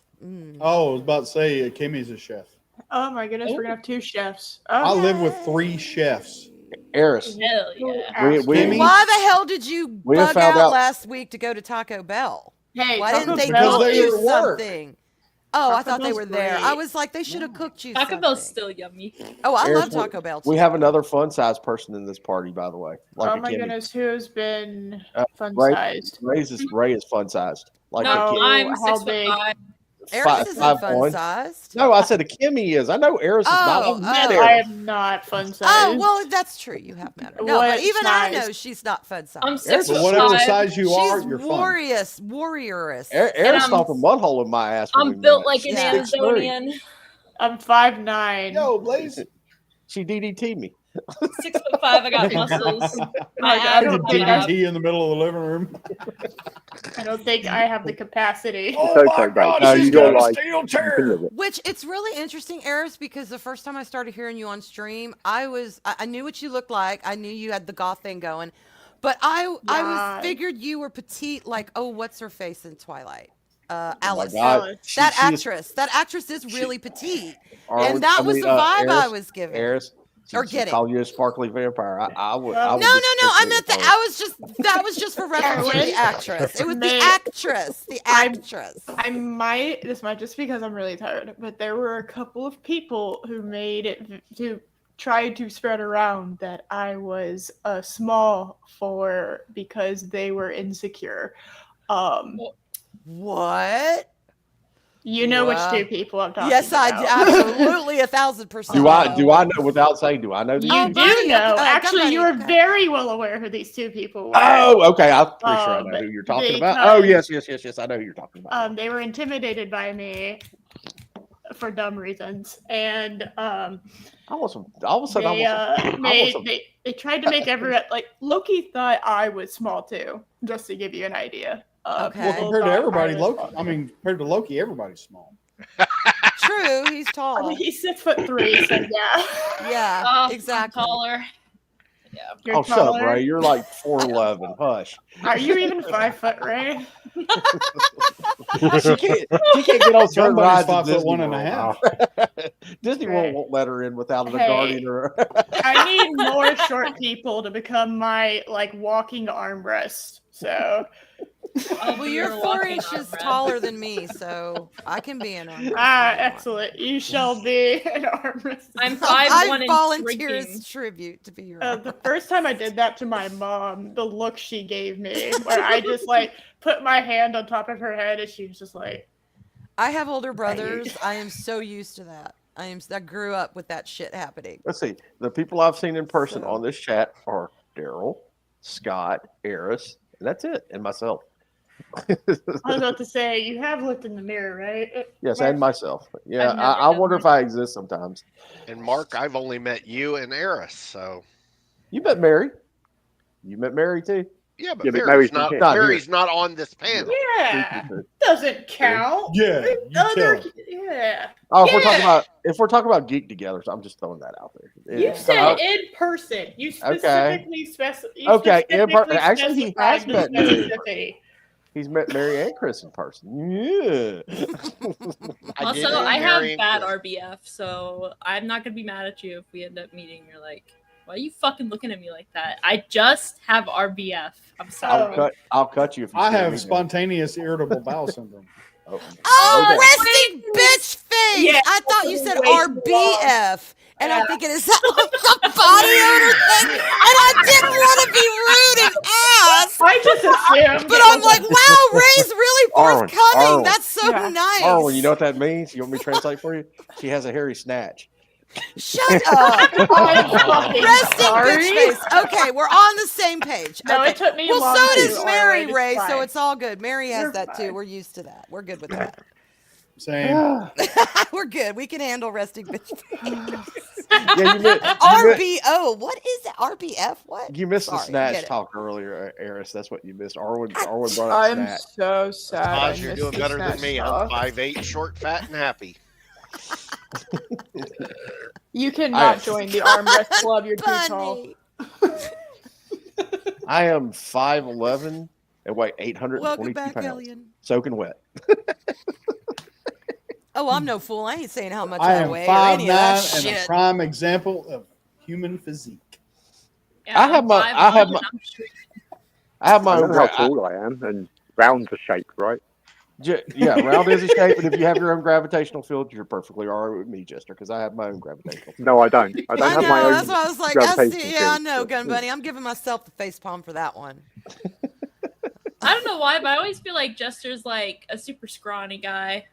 Oh, I was about to say Kimmy's a chef. Oh my goodness, we're gonna have two chefs. I Oh, live with 3 chefs. Eris. Hell yeah. We- Why the hell did you We have bug found out out- last week to go to Taco Bell? Hey, Why Taco didn't they Bell cook they you were at work. something? Oh, I Taco thought they Bell's were there. great. I was like, they should have cooked you Taco something. Bell's still yummy. Oh, I Eris, love Taco Bell too. We have another fun sized person in this party, by the way. Like oh a my Kimmy. goodness, who has been fun Ray- sized? Ray is fun sized. Like No, a Kimmy. I'm how 6'5". big? Eris isn't 5'1". fun sized. No, I said a Kimmy is. I know Eris is not. Oh, I've met oh. I Eris. am not fun sized. Oh, well, that's true. You have met her. No, but What even I size? know she's not fun sized. I'm Eris is But whatever 6'5". size you are, She's you're fun. warriorous. Eris I'm- stomped a mud hole in my ass. when we I'm built met. like an She's Yeah. 6'3". Amazonian. I'm 5'9". Yo, Blaze. She DDT me. 6'5". I got muscles. My I abs don't are think up. DDT in the middle of the living room. I don't think I have the capacity. Oh It's my okay, God, guys. she's You don't got a like- steel You chair. can live it. Which it's really interesting, Eris, because the first time I started hearing you on stream, I knew what you looked like. I knew you had the goth thing going, but I figured you were petite, like what's her face in Twilight, Alice. God. That actress is really petite, Or- and that I was mean, the vibe I Eris- was giving. Eris, Or get it. Call you a sparkly vampire. I would. I No, would no, just no. I stick meant with that. That was just for reference to the actress. It was the May- actress. The actress. I might, this might just because I'm really tired, but there were a couple of people who made it, who tried to spread around that I was small for because they were insecure. What? You know which Wow. two people I'm talking Yes, I about. do. Absolutely, 1,000%. Do I know without saying? Do I know these? You people? do know. Actually, Gun you Bunny, are okay. very well aware who these two people were. Oh, okay. I'm pretty sure I know who you're talking about. Oh, yes. I know who you're talking about. They were intimidated by me for dumb reasons, and all of a sudden, they tried to make everyone like Loki thought I was small too, just to give you an idea. Okay. Well, compared to thought everybody, I was Loki. small. I mean, compared to Loki, everybody's small. True, he's I tall. mean, he's 6'3", so yeah. Yeah, I'm exactly. taller. You're Oh, shut up, taller. Ray. You're like 4'11". Hush. Are you even 5 foot, Ray? She can't get on certain Somebody's rides at 5'1" Disney and a World. half. Disney World won't let her in without a Hey. guardian or. I need more short people to become my like walking armrest. So Well, you're 4 inches taller than me, so I can be an arm. excellent. You shall be an armrest. I'm 5'1" I and volunteer shrinking. as tribute to be your The first time I did that to my mom, the look she gave me, where I just like put my hand on top of her head, and she was just like, I have older brothers. I am so used to that. I grew up with that shit happening. Let's see. The people I've seen in person So- on this chat are Daryl, Scott, Eris, and that's it, and myself. I was about to say, you have looked in the mirror, right? Yes, and myself. Yeah, I've never I done wonder if that. I exist sometimes. And Mark, I've only met you and Eris, so You met Mary. You met Mary too. yeah, but Yeah, but Mary's Mary's not not here. Mary's not on this panel. Yeah, doesn't count. Yeah, you Other, tell. yeah. Oh, if Yeah. we're talking about geek together, so I'm just throwing that out there. You Yeah. said in person. You specifically Okay, in per- specifically actually, he has specified the met Mary. specificity. He's met Mary and Chris in person. Yeah. I did Also, meet I have Mary and bad Chris. RBF, so I'm not gonna be mad at you if we end up meeting. You're like, why are you fucking looking at me like that? I just have RBF. I'm sorry. I'll cut you if you I say have me. spontaneous irritable bowel syndrom. Oh, Oh, okay. resting bitch face! Yeah. I thought you said Way too RBF. And I'm Yeah. thinking, is that like a body odor thing? And I didn't want to be rude and ask. I just assumed. But I'm like, wow, Ray's really Arwen, forthcoming. Arwen. That's so Yeah. nice. Arwen, you know what that means? You want me to translate for you? She has a hairy snatch. Shut up. I'm fucking Resting sorry. bitch face. Okay, we're on the same page. No, okay. it took me Well, long so to does Mary, already. Ray, Fine. so it's all good. Mary has You're that too. fine. We're used to that. We're good with that. Same. Yeah, We're good. We can handle resting bitch face. you missed, RBO. What is that? RBF? What? you missed the Sorry, I snatch get it. talk earlier, Eris. That's what you missed. Arwen brought up I'm snatch. so sad. I Oz, you're missed doing the better than snatch me. talk. I'm 5'8", short, fat, and happy. You cannot I- join the armrest club. You're too tall. Bunny. I am 5'11" and weigh Welcome 822 back, pounds, Elian. soaking wet. Oh, I'm no fool. I ain't saying how much I I am weigh or any of that 5'9" and a shit. prime example of human physique. Yeah, I have I'm my- 5'1" I have my- and I'm shrinking. I have my I own. know how tall I am, and rounds are shaped, right? Yeah, round is a shape, and if you have your own gravitational field, you're perfectly all right with me, Jester, because I have my own gravitational field. No, I don't. I don't I have know. my own. That's why I was like, I gravitational see. Yeah, I field, know, so- Gun Bunny. I'm giving myself the face palm for that one. I don't know why, but I always feel like Jester's like a super scrawny guy.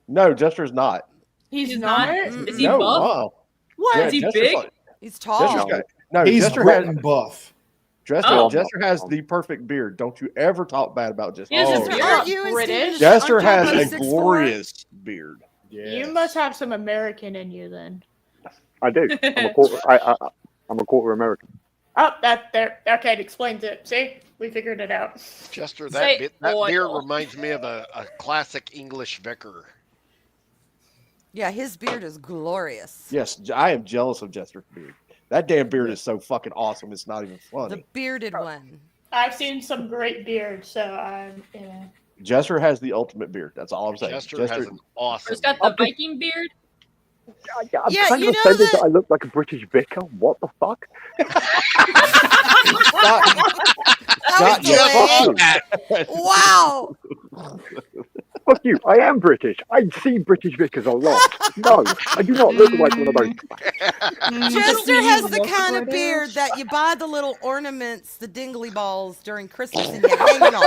No, Jester's not. He's He's not. not? Is he no, buff? wow. What? Yeah, Is he Jester's big? like- He's Jester's tall. got, no, He's Jester red has, and buff. Oh. Jester has the perfect beard. Don't you ever talk bad about Jester. He has a Oh, beard. yeah. Aren't you and British? Steven- Jester aren't y'all has both a 6'4"? glorious beard. Yes. You must have some American in you then. I do. I'm a quarter. I'm a quarter American. Oh, that there. Okay, it explains it. See, we figured it out. Chester, Say that oil. beard reminds me of a classic English vicar. Yeah, his beard is glorious. Yes, I am jealous of Jester's beard. That damn beard is so fucking awesome. It's not even The funny. bearded one. I've seen some great beards, so I'm. Yeah. Jester has the ultimate beard. That's all I'm saying. Chester has an awesome Or he's got beard. the Viking beard. I'm Yeah, kind you of know offended that that- I look like a British vicar. What the fuck? That was delayed. Wow. Fuck you. I am British. I see British vicars a lot. No, I do not look like one of those. Jester has the kind of beard that you buy the little ornaments, the dingly balls during Christmas, and you hang it on.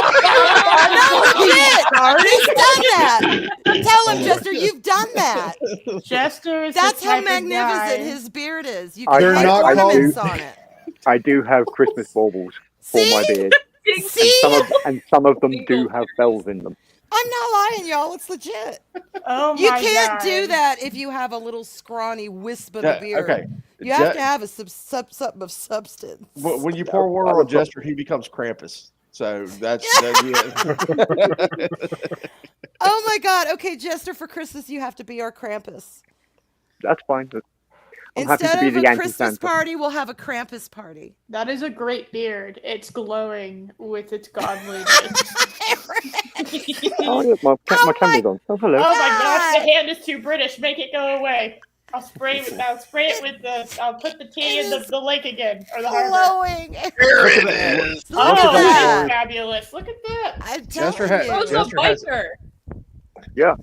No, legit. He's done that. Tell him, Jester, you've done that. Jester is That's the how type of guy- magnificent his beard is. You I- can They're hang not ornaments called- on it. I do have Christmas baubles for my See? beard, See? and some of them do have bells in them. I'm not lying, y'all. It's legit. Oh You my can't God. do that if you have a little scrawny wisp of a beard. Okay. You have to have a something of substance. When you pour water on Jester, he becomes Krampus. So that's yeah. Oh my God. Okay, Jester, for Christmas, you have to be our Krampus. That's fine. I'm happy Instead to be of the a anti-Santa. Christmas party, we'll have a Krampus party. That is a great beard. It's glowing with its godliness. Oh, yeah, my camera's on. Oh, hello. Oh my gosh, the God. hand is too British. Make it go away. I'll spray it with the. I'll put the tea in the lake again or the harbor. Glowing. There it is. Look Oh, at that. that's fabulous! Look at that. I'm Jester telling has- you. Rosa Jester has- Viper. Yeah.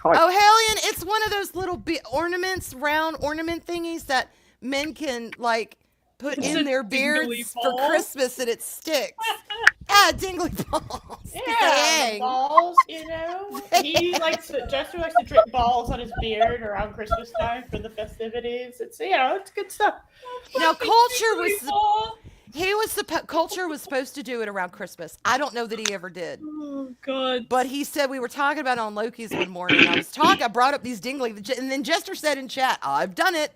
Hi. Oh, Hellion, it's one of those little ornaments, round ornament thingies that men can, like, put It's in a their dingly beards for ball. Christmas and it sticks. Ah, dingly balls. 'Cause they Yeah, the hang. balls. You know, Jester likes to drip balls on his beard around Christmas time for the festivities. It's it's good stuff. Now, Culture was Oh, Culture was supposed to do it around Christmas. I don't know that he ever did. God. But he said we were talking about it on Loki's one morning. I brought up these dingly, and then Jester said in chat, "I've done it."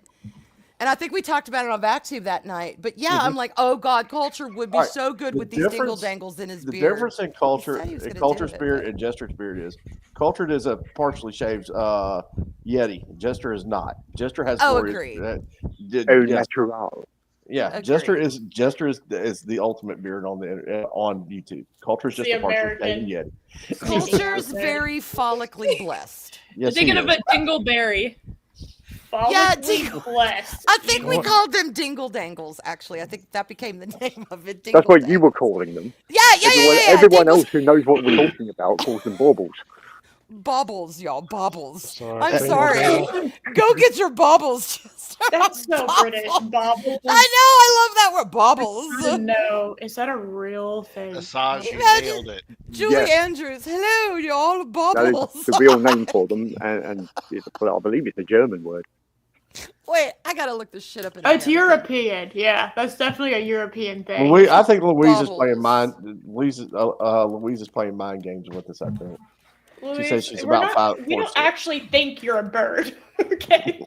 And I think we talked about it on VacTube that night. But yeah, I'm like, oh God, Culture would be All right, so good the with these dingle difference- dangles in his The beard. difference in Culture, said he was gonna Culture do it, Spirit but- and Jester Spirit is Culture is a partially shaved Yeti. Jester is not. Jester has Oh, glorious- agreed. Oh, yes. natural. Yeah, Agreed. Jester is the ultimate beard on the on YouTube. Culture is just The a partially American. shaved Yeti. Culture's very follically blessed. Yes, Thinking he of is. a Dingleberry. Yeah, Follically blessed. I think we called them dingle dangles. Actually, I think that became the name of it. That's what you dingle were dangles. calling them. Yeah. Everyone Dingles- else who knows what we're talking about calls them baubles. Baubles, y'all, baubles. So I'm think sorry. we'll Go get your baubles. Jester. That's so British. Bobbles. I know. I love that word, baubles. No, is that a real thing? Assange, you Imagine- nailed it. Julie Yes. Andrews. Hello, y'all. That Baubles. is the real name for them, and I believe it's a German word. Wait, I gotta look this shit up. In It's American. European. Yeah, that's definitely a European thing. I think Louise is playing Bubbles. mind. Louise is playing mind games with this. I think. Louise, says she's we're about not- 5'4", We don't 6". actually think you're a bird. Okay.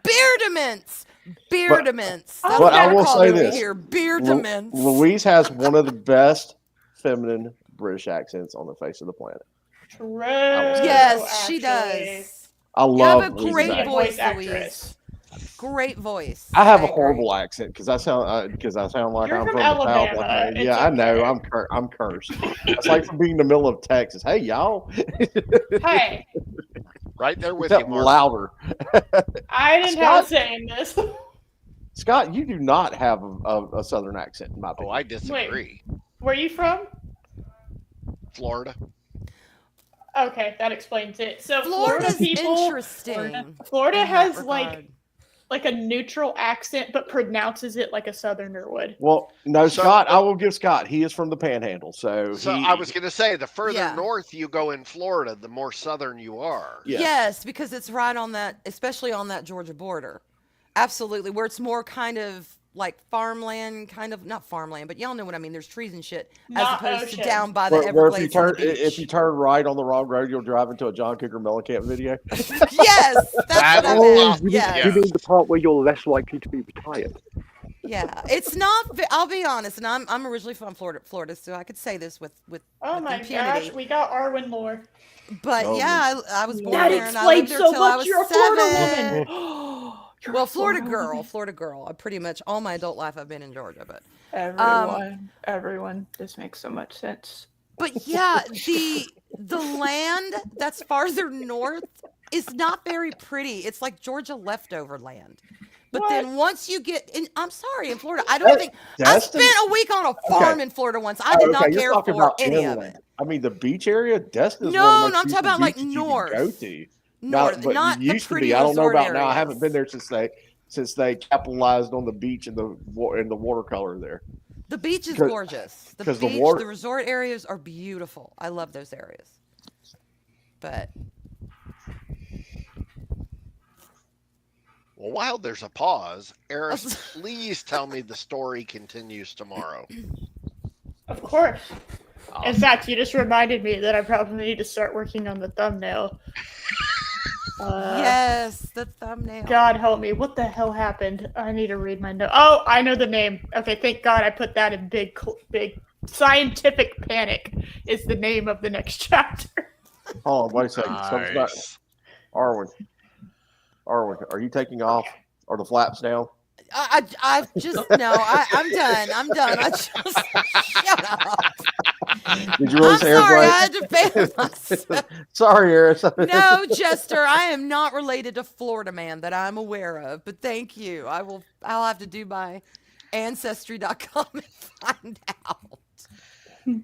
Beardaments. Beardaments. That's But what I I will call say it over this. here. Beardaments. Louise has one of the best feminine British accents on the face of the planet. True. Yes, she actually. does. I You love have a Louise's great accent. voice, actress. Louise. Great voice. I have a agree. horrible accent because I sound like You're I'm from from the South. Alabama. Like, It's yeah, I know. okay. I'm cursed. It's like from being in the middle of Texas. Hey, y'all, Hey, Right there with you, except Mark. louder. I didn't have a say in this. Scott, you do not have a Southern accent, in my Oh, opinion. I disagree. Where are you from? Florida. Okay, that explains it. So Florida's Florida people, interesting. Florida in has that like regard. a neutral accent, but pronounces it like a Southerner would. Well, no, So- Scott. I will give Scott. He is from the Panhandle, so So he, I was going to say, the further Yeah. north you go in Florida, the more southern you are. Yeah. Yes, because it's right on that, especially on that Georgia border. Absolutely, where it's more kind of like farmland, kind of not farmland, but y'all know what I mean. There's trees and shit, Not as opposed ocean. to down by the Where if Everglades. you and turn the beach. if you turn right on the wrong road, you'll drive into a John Cougar Mellencamp video. Yes, that's what I meant. you Yes. mean the part where you're less likely to be retired? Yeah, it's not. I'll be honest, and I'm originally from Florida, so I could say this with Oh with my impunity. gosh, we got Arwen lore. But Oh, yeah, I was born That there, and I lived explains there so till I much. was You're a 7. Florida woman. You're Well, a Florida woman. girl. I pretty much all my adult life I've been in Georgia, but Everyone. This makes so much sense. yeah, the land that's farther north is not very pretty. It's like Georgia leftover land. But then once you get in, I'm sorry, in Florida, I don't think I Destin? spent a week on a farm in Florida once. I did not you're care talking for about any of inland. it. I mean, the beach area, Destin is No, one of the no, I'm most talking about like beaches you can go north. to. North, But not it the used to pretty be. I don't know resort about now. I haven't been areas. there since they capitalized on the beach and the watercolor there. The beach is 'Cause- gorgeous. The 'cause the beach, water- the resort areas are beautiful. I love those areas. But Well, while there's a pause, Eris, please tell me the story continues tomorrow. Of course. In Awesome. fact, you just reminded me that I probably need to start working on the thumbnail. yes, the thumbnail. God help me. What the hell happened? I need to read my note. Oh, I know the name. Okay, thank God I put that in big scientific panic is the name of the next chapter. Hold on, wait a second. Something's not. Nice. Arwen, are you taking off? Are the flaps down? I just no. I'm done. I'm done. I just shut up. Did you really I'm say air sorry. brake? I had to ban myself. Sorry, Eris. No, Jester, I am not related to Florida Man that I'm aware of. But thank you. I'll have to do my ancestry.com and find out.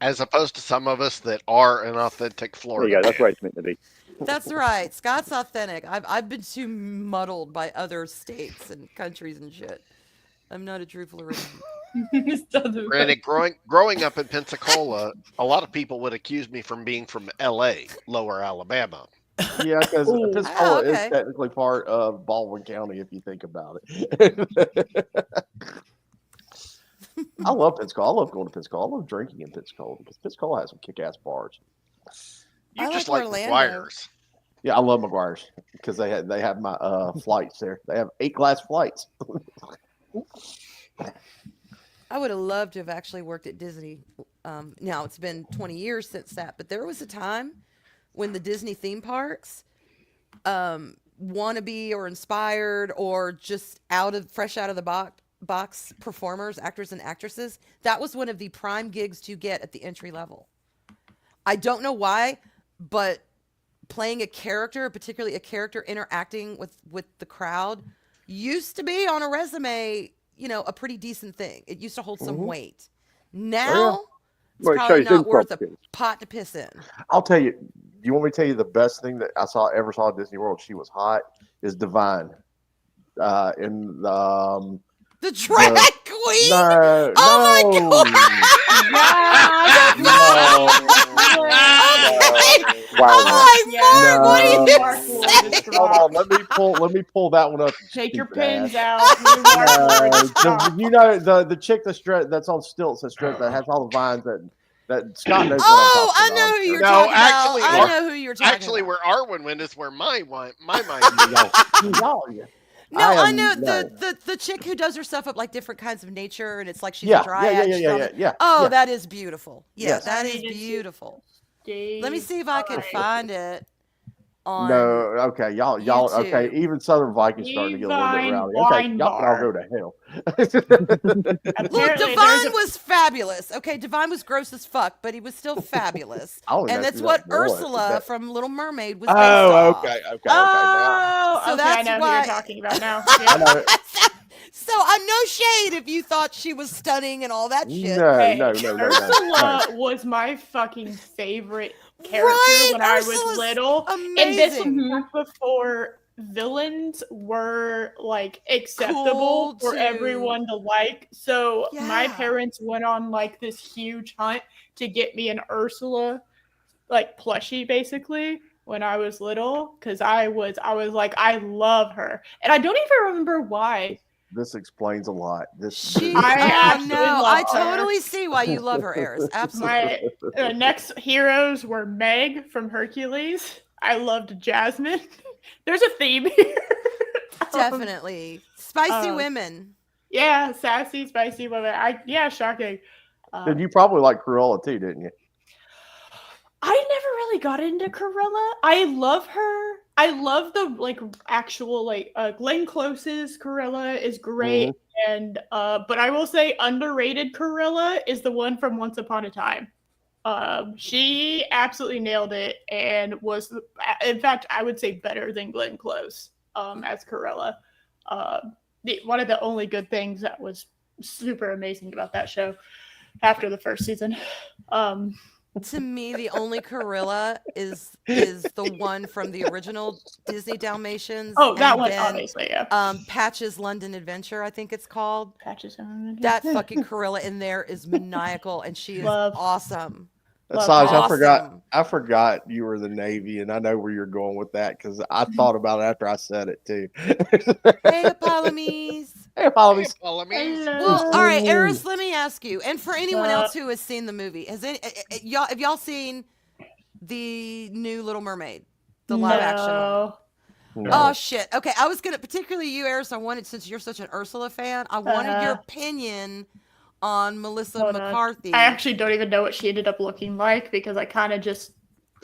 As opposed to some of us that are an authentic There Florida. you go. That's man. where it's meant to be. That's right. Scott's authentic. I've been too muddled by other states and countries and shit. I'm not a true Floridian. Granted, growing up in Pensacola, a lot of people would accuse me from being from L.A., Lower Alabama. Yeah, because Ooh. Pensacola Oh, okay. is technically part of Baldwin County, if you think about it. I love Pensacola. I love going to Pensacola. I love drinking in Pensacola because Pensacola has some kick-ass bars. You I just like like Orlando. McGuire's. Yeah, I love McGuire's because they have my flights there. They have 8-class flights. I would have loved to have actually worked at Disney. Now it's been 20 years since that, but there was a time when the Disney theme parks, wannabe or inspired or just fresh out of the box performers, actors and actresses, that was one of the prime gigs to get at the entry level. I don't know why, but playing a character, particularly a character interacting with the crowd, used to be on a resume, a pretty decent thing. It used to hold some weight. Now, it's Well, it probably shows not worth a improv. pot to piss in. I'll tell you. You want me to tell you the best thing that I ever saw at Disney World? She was hot. Is Divine. In The drag queen? no, Oh no, Wow. I'm like, Mark, what are you Mark will saying? just Hold on, drop. let me pull that one up. Take your stupid ass. pins out. You Mark will just drop. You know the chick that's on stilts that has all the vines that Scott knows. Oh, what I I'm talking know about. who you're No, talking actually, about. I Mark- know who you're talking Actually, about. where Arwen went is where my mind goes. No, I know the chick who does her stuff up like different kinds of nature, and it's like she's a dryad. Oh, that is beautiful. Yeah, Yes. that I is need to see beautiful. Let me see if I can Alright. find it on. No, okay, y'all, okay. YouTube. Even Southern Vikings starting to get a little bit Divine rowdy. Okay, wine y'all bar. go to hell. Look, Apparently, Divine was fabulous. Okay, Divine was gross as fuck, but he was still fabulous. I don't even And know that's who what that was. Ursula from Little Mermaid was based Oh, off. okay. Oh, So okay, that's I know who why- you're talking about now. I Yeah. know. So I'm no shade if you thought she was stunning and all that shit. No, Hey, no. Ursula was my fucking favorite character Right? when I Ursula's was little. amazing. And this was back before villains were like acceptable Cool for to- everyone to like. So my Yeah. parents went on like this huge hunt to get me an Ursula like plushie basically when I was little because I was like I love her and I don't even remember why. This explains a lot. I absolutely no, love I her. totally see why you love her, Eris. Absolutely. My next heroes were Meg from Hercules. I loved Jasmine. There's a theme here. Definitely. Spicy um, women. Yeah, sassy, spicy women. Shocking. Then you probably like Cruella too, didn't you? I never really got into Cruella. I love her. I love the actual Glenn Close's Cruella is great, and but I will say underrated Cruella is the one from Once Upon a Time. She absolutely nailed it and was, in fact, I would say better than Glenn Close as Corella. One of the only good things that was super amazing about that show after the first season. To me, the only Corilla is the one from the original Disney Dalmatians. Oh, that and one, then, obviously, yeah. Patch's London Adventure, I think it's called. Patches on That fucking Corilla in there is maniacal, and she is awesome. Saj, Awesome. I forgot you were the Navy, and I know where you're going with that because I thought about it after I said it too. Hey, Apollomies. Hey, Apollomies. Well, all right, Eris, let me ask you, and for anyone else who has seen the movie, have y'all seen the new Little Mermaid, the live action one? No. Oh shit. Okay, I was gonna, particularly you, Eris. I wanted, since you're such an Ursula fan, I wanted your opinion on Melissa McCarthy. I actually don't even know what she ended up looking like because I kind of just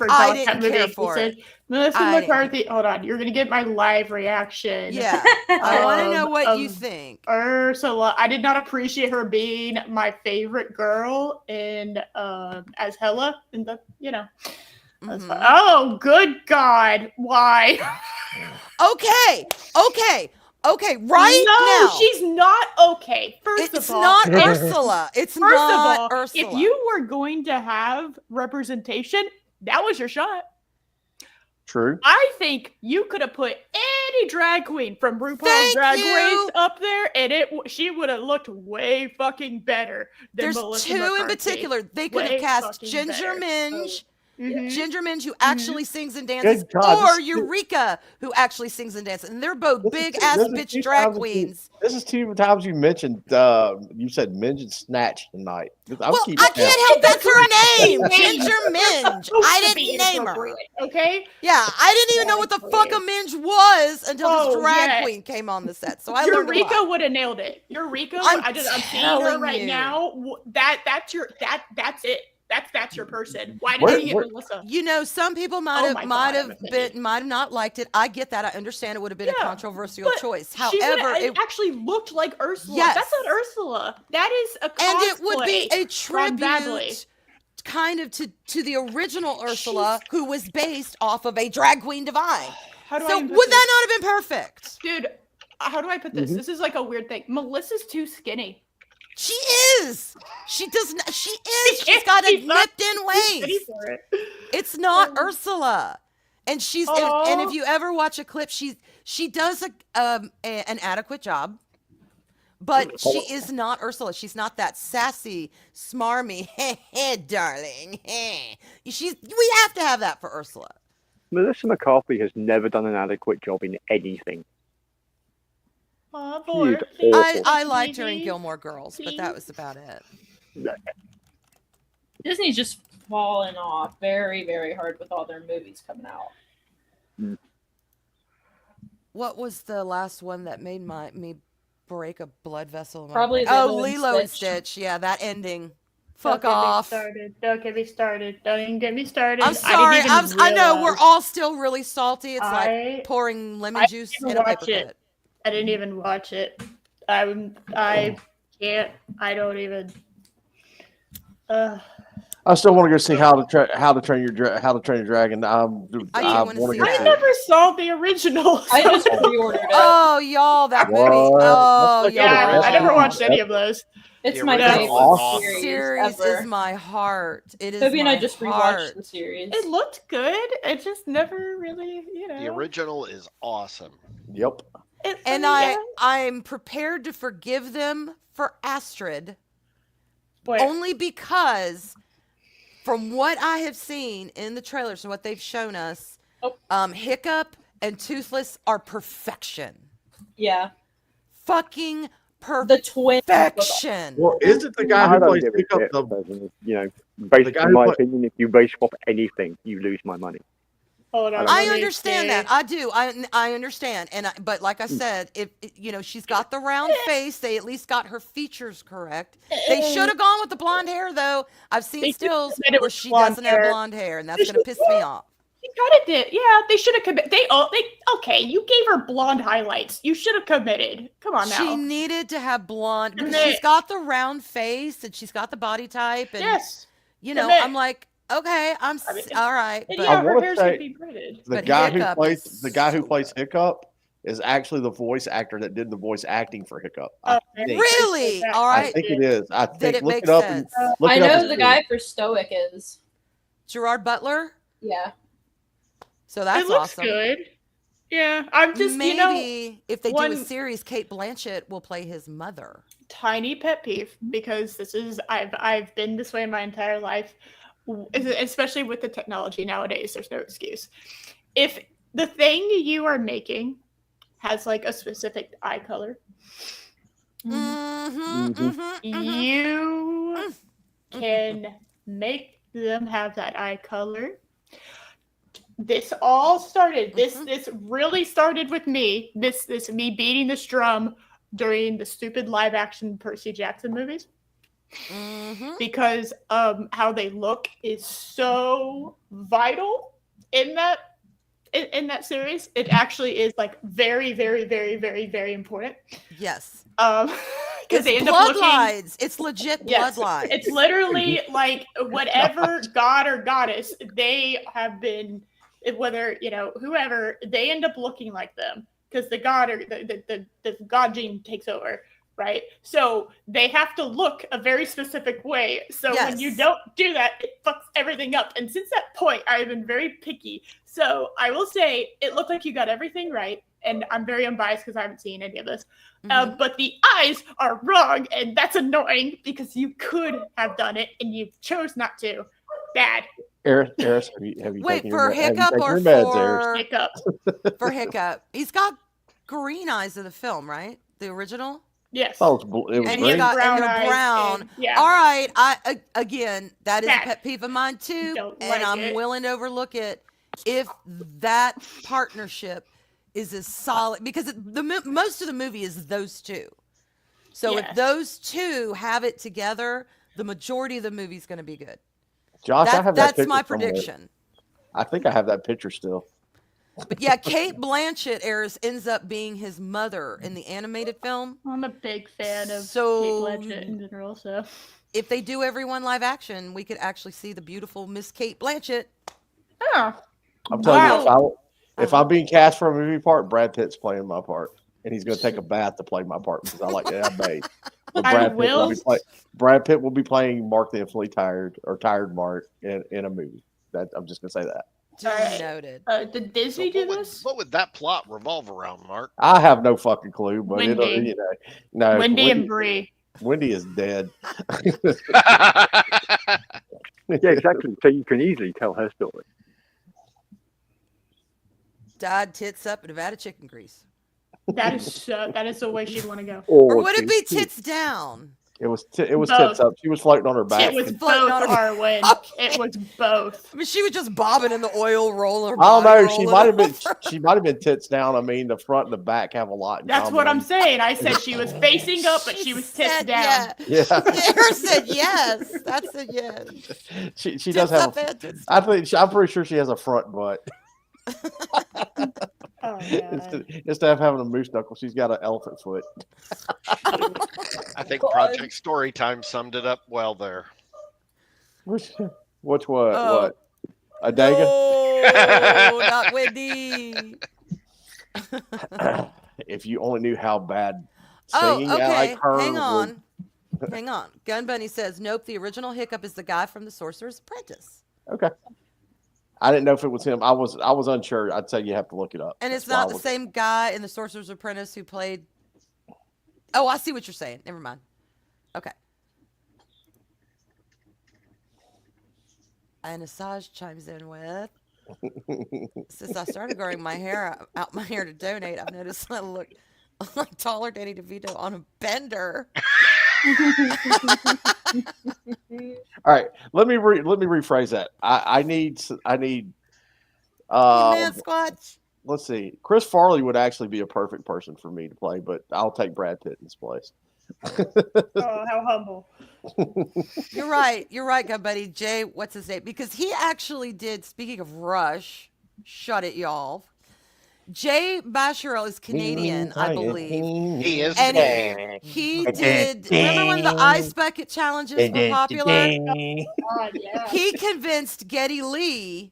I didn't care for it. Melissa McCarthy. Hold on, you're gonna get my live reaction. Yeah, I want to know what you think. Ursula, I did not appreciate her being my favorite girl in as Hela, and that's fine. Oh, good God, why? Okay, right now. No, she's not okay. It's not Ursula. It's not Ursula. If you were going to have representation, that was your shot. True. I think you could have put any drag queen from RuPaul's Drag Race up there, and she would have looked way fucking better than There's Melissa two McCarthy. in particular. They could have cast Ginger Minge. Ginger Minge, who actually sings and dances, or Eureka, who actually sings and dances. And they're both big-ass bitch drag queens. This is 2 times you mentioned, you said Minge and Snatch tonight. I can't help, that's her name, Ginger Minge. I didn't name her. Okay? Yeah, I didn't even know what the fuck a Minge was until this drag queen came on the set. So I learned a lot. Eureka would have nailed it. Eureka, I'm seeing her right now. That's it. That's your person. Why did you get Melissa? You know, some people might have not liked it. I get that. I understand it would have been a controversial choice. However, it actually looked like Ursula. Yes. That's not Ursula. That is a cosplay. And it would be a tribute kind of to the original Ursula, who was based off of a drag queen divine. Would that not have been perfect? Dude, how do I put this? This is like a weird thing. Melissa's too skinny. She is. She does not. She is. She's got a nipped in waist. It's not Ursula, and she's. And if you ever watch a clip, she does an adequate job, but she is not Ursula. She's not that sassy, smarmy, hey, darling. We have to have that for Ursula. Melissa McCarthy has never done an adequate job in anything. I liked her in Gilmore Girls, but that was about it. Disney's just fallen off very, very hard with all their movies coming out. What was the last one that made me break a blood vessel? Probably Lilo and Stitch. Yeah, that ending. Fuck off. Don't get me started. Don't even get me started. I'm sorry. I know we're all still really salty. It's like pouring lemon juice in a paper cup. I didn't even watch it. I can't. I don't even. I still want to go see How to Train Your Dragon. I never saw the original. I just pre-ordered it. Oh, y'all, that movie. Oh, yeah. I never watched any of those. It's my favorite series is my heart. It is. Toby and I just rewatched the series. It looked good. It just never really, The original is awesome. Yep. And I'm prepared to forgive them for Astrid, only because from what I have seen in the trailers and what they've shown us, Hiccup and Toothless are perfection. Yeah. Fucking perfection. The twin. Well, is it the guy who plays Hiccup? Based on my opinion, if you base off anything, you lose my money. I understand that. I do. I understand. But like I said, she's got the round face. They at least got her features correct. They should have gone with the blonde hair, though. I've seen stills where she doesn't have blonde hair, and that's gonna piss me off. She kind of did. Yeah, they should have committed. Okay, you gave her blonde highlights. You should have committed. Come on now. She needed to have blonde because she's got the round face and she's got the body type. And, yes. you know, Commit. I'm like, okay, I mean, all right, And but yeah, her wanna hair say- should be braided. The But guy who Hiccup plays is the guy who so plays good. Hiccup is actually the voice actor that did the voice acting for Hiccup. Oh, I think. Really? All I right, think it is. I think it look makes it up and sense. look I it up know and the see. guy for Stoic is. Gerard Butler. Yeah. So that's It looks awesome. good. Yeah, I'm just Maybe if they do a one- series, Kate Blanchett will play his mother. tiny pet peeve because this is I've been this way my entire life, especially with the technology nowadays. There's no excuse. If the thing you are making has like a specific eye color, you can make them have that eye color. This all started. This really started with me. This me beating this drum during the stupid live action Percy Jackson movies because how they look is so vital in that series. It actually is like very, very, very, very, very important. Yes. Because they It's end up looking. bloodlines. It's legit Yes, bloodlines. it's literally like whatever god or goddess they have been, whether whoever, they end up looking like them because the god or the god gene takes over, right? So they have to look a very specific way. So when you Yes. don't do that, it fucks everything up. And since that point, I've been very picky. So I will say it looked like you got everything right. And I'm very unbiased because I haven't seen any of this. But the eyes are wrong, and that's annoying because you could have done it and you chose not to. Bad. Eris, have you Wait, taken for your, have you Hiccup taken or your meds, Eris? for Hiccup. for Hiccup? He's got green eyes in the film, right? The original. Yes. Oh, it was And he he's has green. got brown and they're eyes brown. and- yeah. All right. Again, that is a Bad. pet peeve of mine too, Don't and like I'm it. willing to overlook it if that partnership is as solid because most of the movie is those two. So Yes. if those two have it together, the majority of the movie is going to be good. Josh, I have that That's picture my somewhere. prediction. I think I have that picture still. But yeah, Kate Blanchett ends up being his mother in the animated film. I'm a big fan of So- Kate Blanchett in general, so. If they do everyone live action, we could actually see the beautiful Miss Kate Blanchett. Oh. I'm telling Wow. you, if I'm being cast for a movie part, Brad Pitt's playing my part, and he's going to take a bath to play my part because I like that bathe. But Brad Pitt will be playing Mark the Infinitely Tired or Tired Mark in a movie. I'm just going to say that. Alright. Noted. Did Disney do this? What would that plot revolve around, Mark? I have no fucking clue, but it'll, Wendy. no. Wendy and Bree. Wendy is dead. Yeah, exactly. So you can easily tell her story. Dyed tits up in Nevada chicken grease. That is the way she'd want to go. Or would it be tits down? It was Both. tits up. She was floating on her back. It was Floating both, on her- Arwen. It was both. I mean, she was just bobbing in the oil roller. I don't body know. She rolling might have been. over. She might have been tits down. I mean, the front and the back have a lot in That's common. what I'm saying. I said she was facing up, but she was tits said down. Yeah, Sarah said yes. That's a yes. she Tits does have. up and tits I think I'm pretty sure she has a front butt. Oh, Instead of having a moose knuckle, she's got an elephant foot. I think Project Storytime summed it up well there. Which what? Oh. What? A daga? Oh, not Wendy. If you only knew how bad Oh, singing okay. like her Hang would- on. Hang on. Gun Bunny says, nope, the original Hiccup is the guy from The Sorcerer's Apprentice. Okay. I didn't know if it was him. I was unsure. I'd say you have to look it up. And That's it's why I not the was- same guy in The Sorcerer's Apprentice who played. Oh, I see what you're saying. Never mind. Okay. And Asajj chimes in with, since I started growing my hair out my hair to donate, I've noticed I look like taller Danny DeVito on a bender. All right, let me rephrase that. I need Man, Squatch. let's see. Chris Farley would actually be a perfect person for me to play, but I'll take Brad Pitt in his place. Oh, how humble. You're right. You're right, Gun Buddy. Jay, what's his name? Because he actually did, speaking of Rush, shut it, y'all, Jay Bachelet is Canadian, I believe. He is And Canadian. he did. Remember when the ice bucket challenges were popular? God, yeah. He convinced Geddy Lee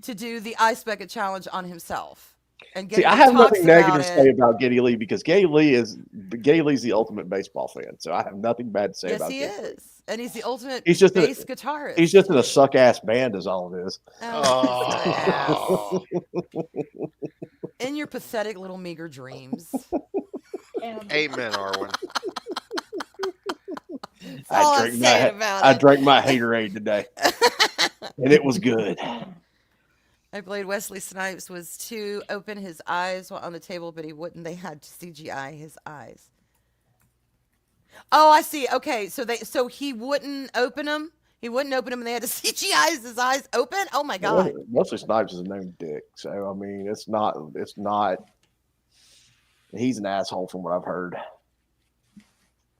to do the ice bucket challenge on himself. And Geddy See, I Lee have talks nothing negative about to say it. about Geddy Lee because Geddy Lee's the ultimate baseball fan. So I have nothing bad to say Yes, about he Geddy Lee. is. And he's the ultimate He's just bass guitarist. He's just in a suck ass band, is all it is. Oh, in your pathetic little meager dreams. Amen, Arwen. That's all I'm saying about I it. drank my haterade today, and it was good. I believe Wesley Snipes was to open his eyes while on the table, but he wouldn't. They had to CGI his eyes. Oh, I see. Okay, so he wouldn't open them. He wouldn't open them, and they had to CGI his eyes open. Oh my god! Wesley Snipes is a named dick, so I mean, it's not. He's an asshole from what I've heard.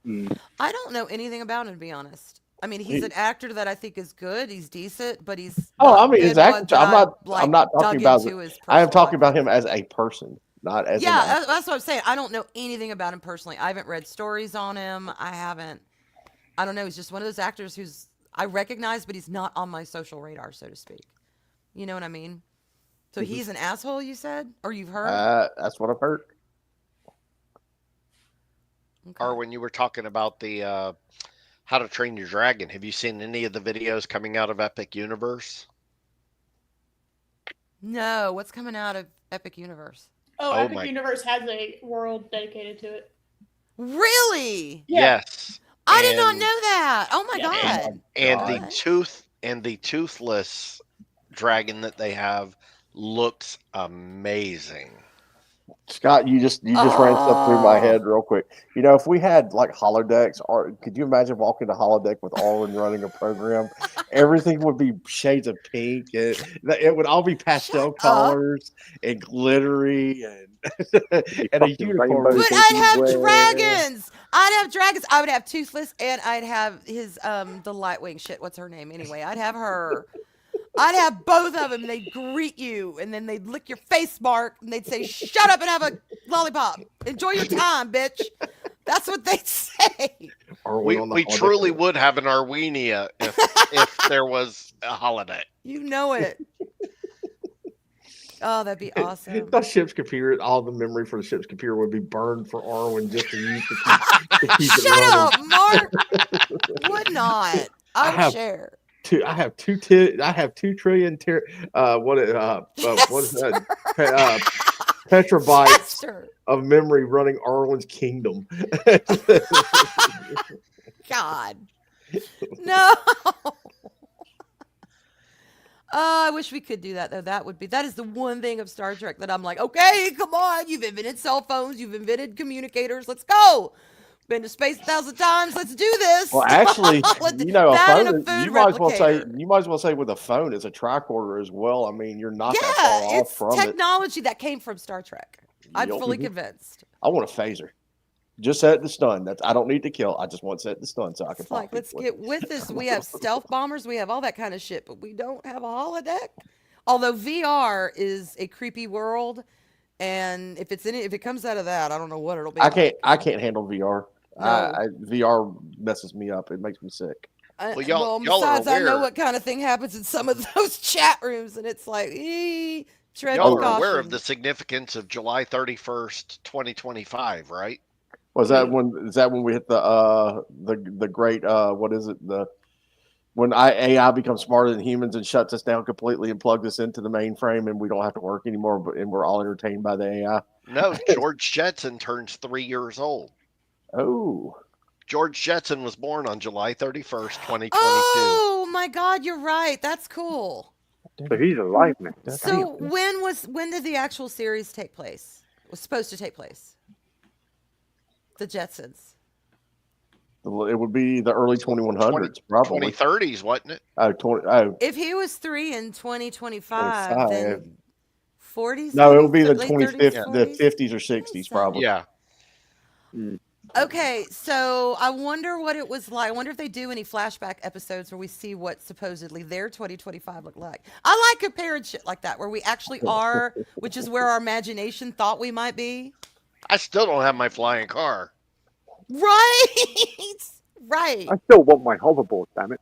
I don't know anything about him, to be honest. I mean, he's an actor that I think is good. He's decent, but he's I mean, exactly. I'm not talking about. I am talking about him as a person, not as. Yeah, that's what I'm saying. I don't know anything about him personally. I haven't read stories on him. I don't know. He's just one of those actors who's I recognize, but he's not on my social radar, so to speak. You know what I mean? So he's an asshole, you said, or you've heard? That's what I've heard. Okay. Or when you were talking about the How to Train Your Dragon, have you seen any of the videos coming out of Epic Universe? No, what's coming out of Epic Universe? Oh, Epic Universe has a world dedicated to it. Really? Yeah. Yes. I did not know that. Oh my god. And the toothless dragon that they have looks amazing. Scott, you just ran stuff through my head real quick. You know, if we had like holodecks, or could you imagine walking to holodeck with Arwen running a program? Everything would be shades of pink. It would all be pastel colors and glittery and a unicorn. But I'd have dragons. I would have Toothless, and I'd have his the Lightwing shit. What's her name anyway? I'd have her. I'd have both of them. They'd greet you, and then they'd lick your face mark, and they'd say, "Shut up and have a lollipop. Enjoy your time, bitch." That's what they'd say. We truly would have an Arwenia if there was a holiday. You know it. Oh, that'd be awesome. The ship's computer, all the memory for the ship's computer would be burned for Arwen just to use to keep it Shut running. up, Mark. Would not. I would share. I have 2 trillion what is that? Petabytes Faster. of memory running Arwen's kingdom. God. No. I wish we could do that though. That is the one thing of Star Trek that I'm like, okay, come on. You've invented cell phones. You've invented communicators. Let's go. Been to space 1,000 times. Let's do this. Well, actually, you know, a phone. You might as well say with a phone, it's a tricorder as well. I mean, you're not that far off from technology that came from Star Trek. I'm fully convinced. I want a phaser. Just set it to stun. I don't need to kill. I just want set to stun so I can. Like, let's get with this. We have stealth bombers. We have all that kind of shit, but we don't have a holodeck. Although VR is a creepy world, and if it comes out of that, I don't know what it'll be. I can't handle VR. No. VR messes me up. It makes me sick. Besides, I know what kind of thing happens in some of those chat rooms, and it's like, y'all are aware of the significance of July 31st, 2025, right? Was that when we hit the great what is it, when AI becomes smarter than humans and shuts us down completely and plugs us into the mainframe and we don't have to work anymore, and we're all entertained by the AI? No, George Jetson turns 3 years old. Oh. George Jetson was born on July 31st, 2022. Oh my God, you're right. That's cool. So he's alive now. So when did the actual series take place? It was supposed to take place. The Jetsons. It would be the early 2100s, probably 2030s, wasn't it? If he was 3 in 2025, then 40s. No, it would be the late 50s or 60s, probably. Yeah. Okay, so I wonder what it was like. I wonder if they do any flashback episodes where we see what supposedly their 2025 looked like. I like comparing shit like that, where we actually are, which is where our imagination thought we might be. I still don't have my flying car. Right, right. I still want my hoverboard, damn it.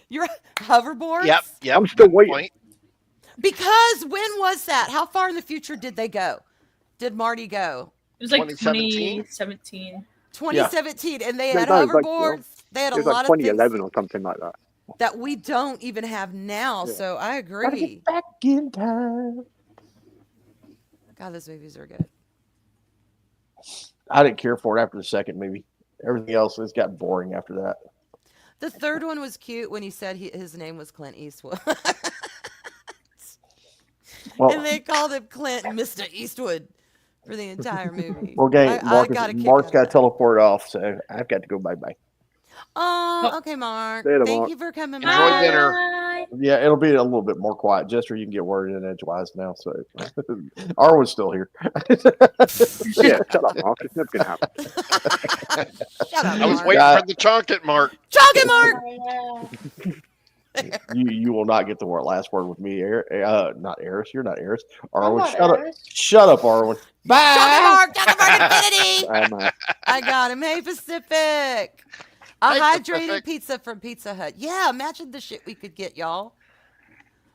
Your hoverboards. Yep. I'm still good waiting. point. Because when was that? How far in the future did they go? Did Marty go? It was like 2017? 2017. 2017, and they had No, it was like, hoverboards. They had It a was lot like of things 2011 or something like that. that we don't even have now. Yeah. So I Gotta agree. get back in time. God, those movies are good. I didn't care for it after the second movie. Everything else has got boring after that. The third one was cute when he said his name was Clint Eastwood. Well, And they called him Clint Mr. Eastwood for the entire movie. well, gang, I got a kick Mark's out got of to that. teleport off, so I've got to go bye-bye. Oh, okay, Mark. Later, Thank Mark. you for coming Enjoy by. dinner. Bye. Yeah, it'll be a little bit more quiet. Jester, you can get word in edgewise now. So Arwen's still here. Yeah, shut up, Mark. It's never going to happen. Shut up, I was Mark. waiting for the chonket, Mark. Chug it, Mark. You will not get the last word with me. Not Eris. You're not Eris. I'm Arwen, not shut up. Eris. Shut up, Arwen. Chug it, Bye. Mark. Chug it, Mark Infinity. I I got him. Hey, Pacific. A Hey, hydrated Pacific. pizza from Pizza Hut. Yeah, imagine the shit we could get, y'all.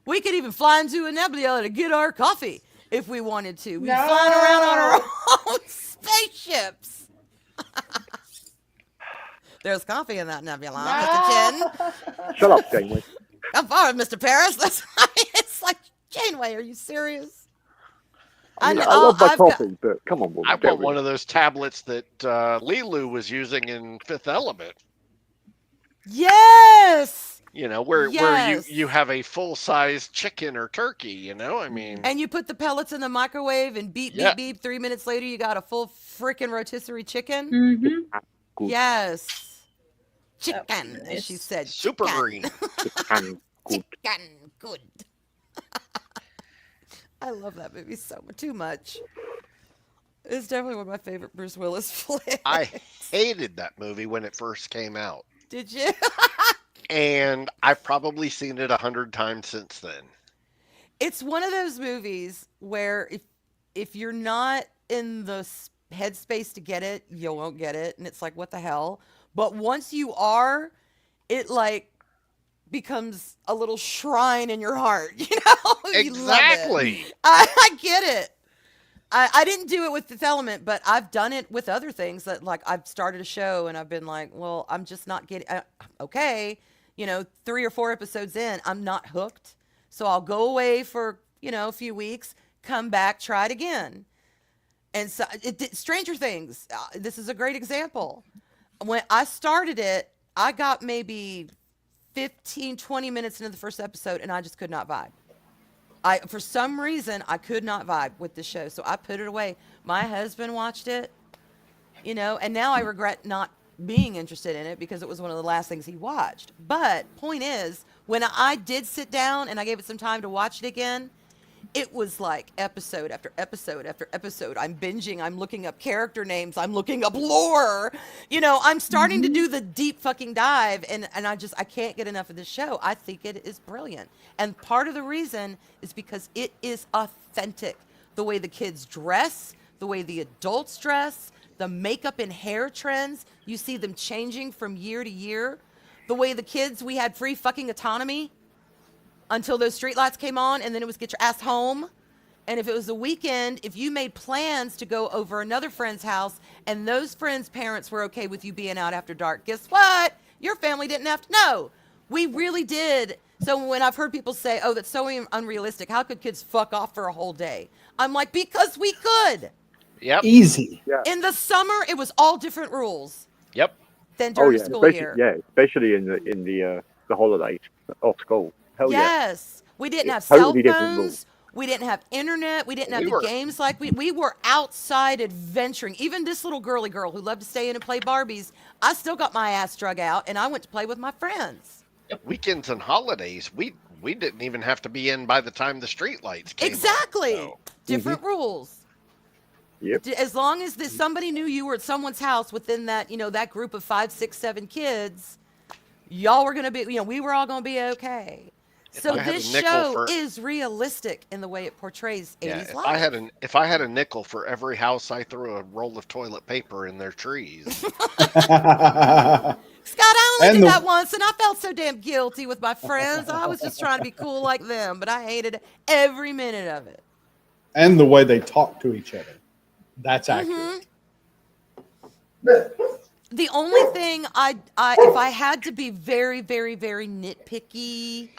We could even fly into a nebula to get our coffee if we wanted to. We'd No. flying around on our own spaceships. There's coffee in that nebula, Mr. Chin. Shut up, Janeway. Come forward, Mr. Paris. It's like, Janeway, are you serious? I know- love my I've got- coffee, but come on, woman. I get want with one it. of those tablets that Lilu was using in Fifth Element. Yes. You know, where Yes. you have a full size chicken or turkey. You know, I mean, And you put the pellets in the microwave and beep, beep, Yeah. beep. 3 minutes later, you got a full freaking rotisserie chicken. Mm-hmm. Good. Yes. That was Chicken, as nice. she said. super chicken. green. And good. Chicken. Good. I love that movie so much. Too much. It's definitely one of my favorite Bruce Willis flicks. I hated that movie when it first came out, Did you? and I've probably seen it 100 times since then. It's one of those movies where if you're not in the headspace to get it, you won't get it, and it's like, what the hell? But once you are, it like becomes a little shrine in your heart. You know, You love it. Exactly. I get it. I didn't do it with Fifth Element, but I've done it with other things that, like, I've started a show and I've been like, well, I'm just not getting, okay, 3 or 4 episodes in, I'm not hooked. So I'll go away for, a few weeks, come back, try it again. And so Stranger Things, this is a great example. When I started it, I got maybe 15, 20 minutes into the first episode and I just could not vibe. For some reason, I could not vibe with the show, so I put it away. My husband watched it, and now I regret not being interested in it because it was one of the last things he watched. But point is, when I did sit down and I gave it some time to watch it again, it was like episode after episode after episode. I'm binging. I'm looking up character names. I'm looking up lore. I'm starting to do the deep fucking dive, and I can't get enough of this show. I think it is brilliant. And part of the reason is because it is authentic. The way the kids dress, the way the adults dress, the makeup and hair trends, you see them changing from year to year. The way the kids, we had free fucking autonomy until those streetlights came on, and then it was get your ass home. And if it was a weekend, if you made plans to go over another friend's house and those friends' parents were okay with you being out after dark, guess what? Your family didn't have to know. We really did. So when I've heard people say, oh, that's so unrealistic, how could kids fuck off for a whole day? I'm like, because we could. Yep. Easy. Yeah. In the summer, it was all different rules Yep. than Oh during yeah, the school especially year. especially in the holidays off school. Hell yeah. Yes. We didn't have Totally cell different rules. phones. We didn't have internet. We didn't have We the were- games like we were outside adventuring. Even this little girly girl who loved to stay in and play Barbies, I still got my ass drug out and I went to play with my friends. Weekends and holidays, we didn't even have to be in by the time the street lights came on, Exactly. so. Different rules. Yep. As long as somebody knew you were at someone's house within that, that group of 5, 6, 7 kids, y'all were gonna be, we were all gonna be okay. If So I had a this nickel show for is realistic in the way it portrays 80s if life. I had a nickel for every house I threw a roll of toilet paper in their trees. Scott, I only And did the- that once, and I felt so damn guilty with my friends. I was just trying to be cool like them, but I hated every minute of it. And the way they talk to each other. That's accurate. The only thing if I had to be very, very, very nitpicky,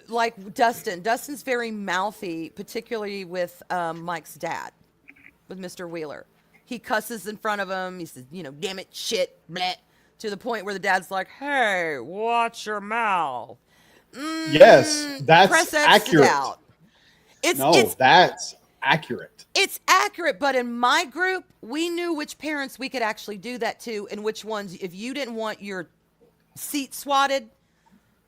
like Dustin's very mouthy, particularly with Mike's dad, with Mr. Wheeler. He cusses in front of him. He says, damn it, shit, bleh, to the point where the dad's like, hey, watch your mouth. Yes, that's Press X accurate. out. That's accurate. It's accurate, but in my group, we knew which parents we could actually do that to and which ones, if you didn't want your seat swatted,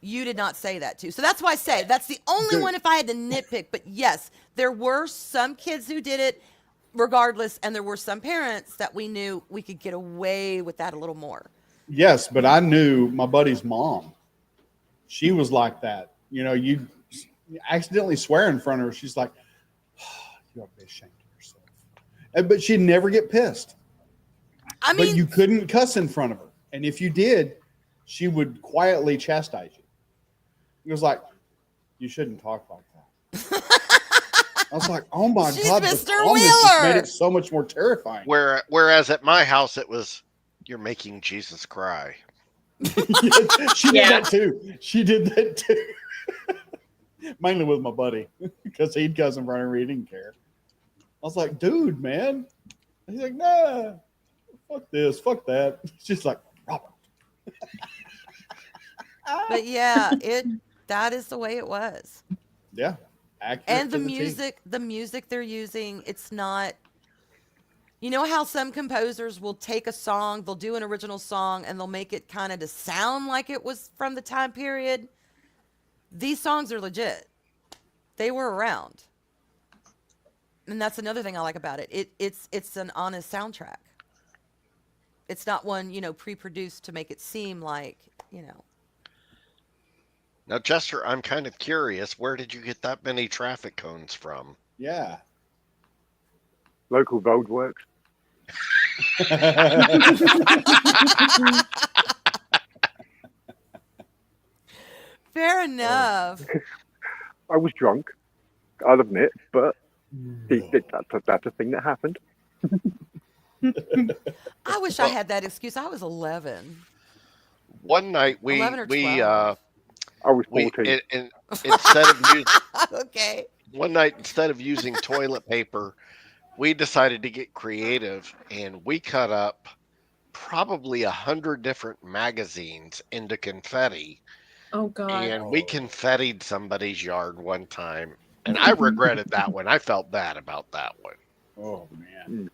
you did not say that to. So that's why I say that's the only one if I had to nitpick. But yes, there were some kids who did it regardless, and there were some parents that we knew we could get away with that a little more. Yes, but I knew my buddy's mom. She was like that. You accidentally swear in front of her. She's like, you ought to be ashamed of yourself. But she'd never get pissed. But you couldn't cuss in front of her. And if you did, she would quietly chastise you. It was like, you shouldn't talk like that. I was like, oh my God, Mr. the calmness just Wheeler. made it so much more terrifying. Whereas at my house, it was, you're making Jesus cry. She did that too. She did that too. Mainly with my buddy, because he'd cuss in front of her. He didn't care. I was like, dude, man. He's like, nah, fuck this, fuck that. She's like, Robert. But yeah, that is the way it was. Yeah. Accurate And to the T. music they're using, it's not. You know how some composers will take a song, they'll do an original song, and they'll make it kind of to sound like it was from the time period? These songs are legit. They were around. And that's another thing I like about it. It's an honest soundtrack. It's not one, pre-produced to make it seem like, Now, Chester, I'm kind of curious. Where did you get that many traffic cones from? Yeah. Local road works. Fair enough. I was drunk, I'll admit, but that's a thing that happened. I wish I had that excuse. I was 11. One night 11 or 12. I was 14. Instead of using Okay. one night instead of using toilet paper, we decided to get creative, and we cut up probably 100 different magazines into confetti. Oh God. And we confettied somebody's yard one time, and I regretted that one. I felt bad about that one. Oh man.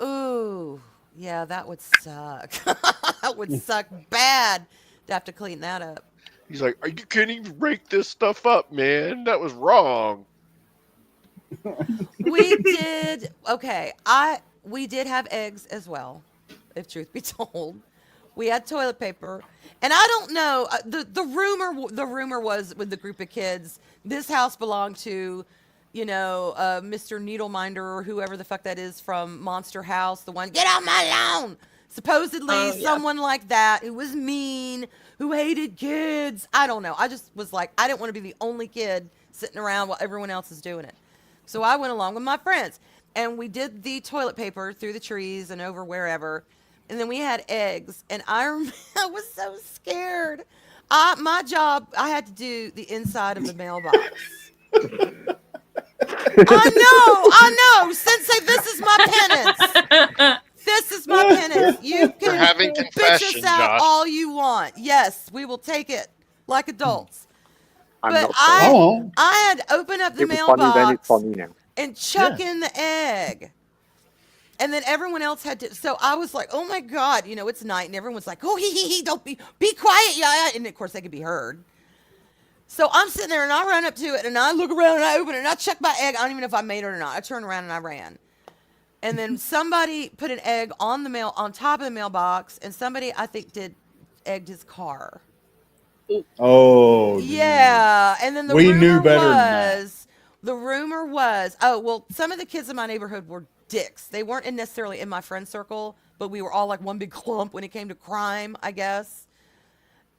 Ooh, yeah, that would suck. That would suck bad to have to clean that up. He's like, "You can't even rake this stuff up, man. That was wrong." We did we did have eggs as well, if truth be told. We had toilet paper, and I don't know. The rumor was with the group of kids. This house belonged to, Mr. Needleminder or whoever the fuck that is from Monster House. The one, get off my lawn. Supposedly someone like that who was mean, who hated kids. I don't know. I just was like, I didn't want to be the only kid sitting around while everyone else is doing it. So I went along with my friends, and we did the toilet paper through the trees and over wherever. And then we had eggs, and I was so scared. My job, I had to do the inside of the mailbox. I know. Sensei, this is my penance. This is my penance. You You're can having bitch confession, us out Josh. all you want. Yes, we will take it like adults. I'm But not sorry. I had opened up the It was funny then, it's mailbox funny now. and chuck in the egg. And then everyone else had to. So I was like, oh my God, it's night. And everyone's like, oh, he, don't be quiet. Yeah. And of course they could be heard. So I'm sitting there and I run up to it and I look around and I open it and I check my egg. I don't even know if I made it or not. I turned around and I ran. And then somebody put an egg on on top of the mailbox, and somebody I think egged his car. Oh, dude. Yeah, and then We knew better than that. the rumor was, oh, well, some of the kids in my neighborhood were dicks. They weren't necessarily in my friend circle, but we were all like one big clump when it came to crime, I guess.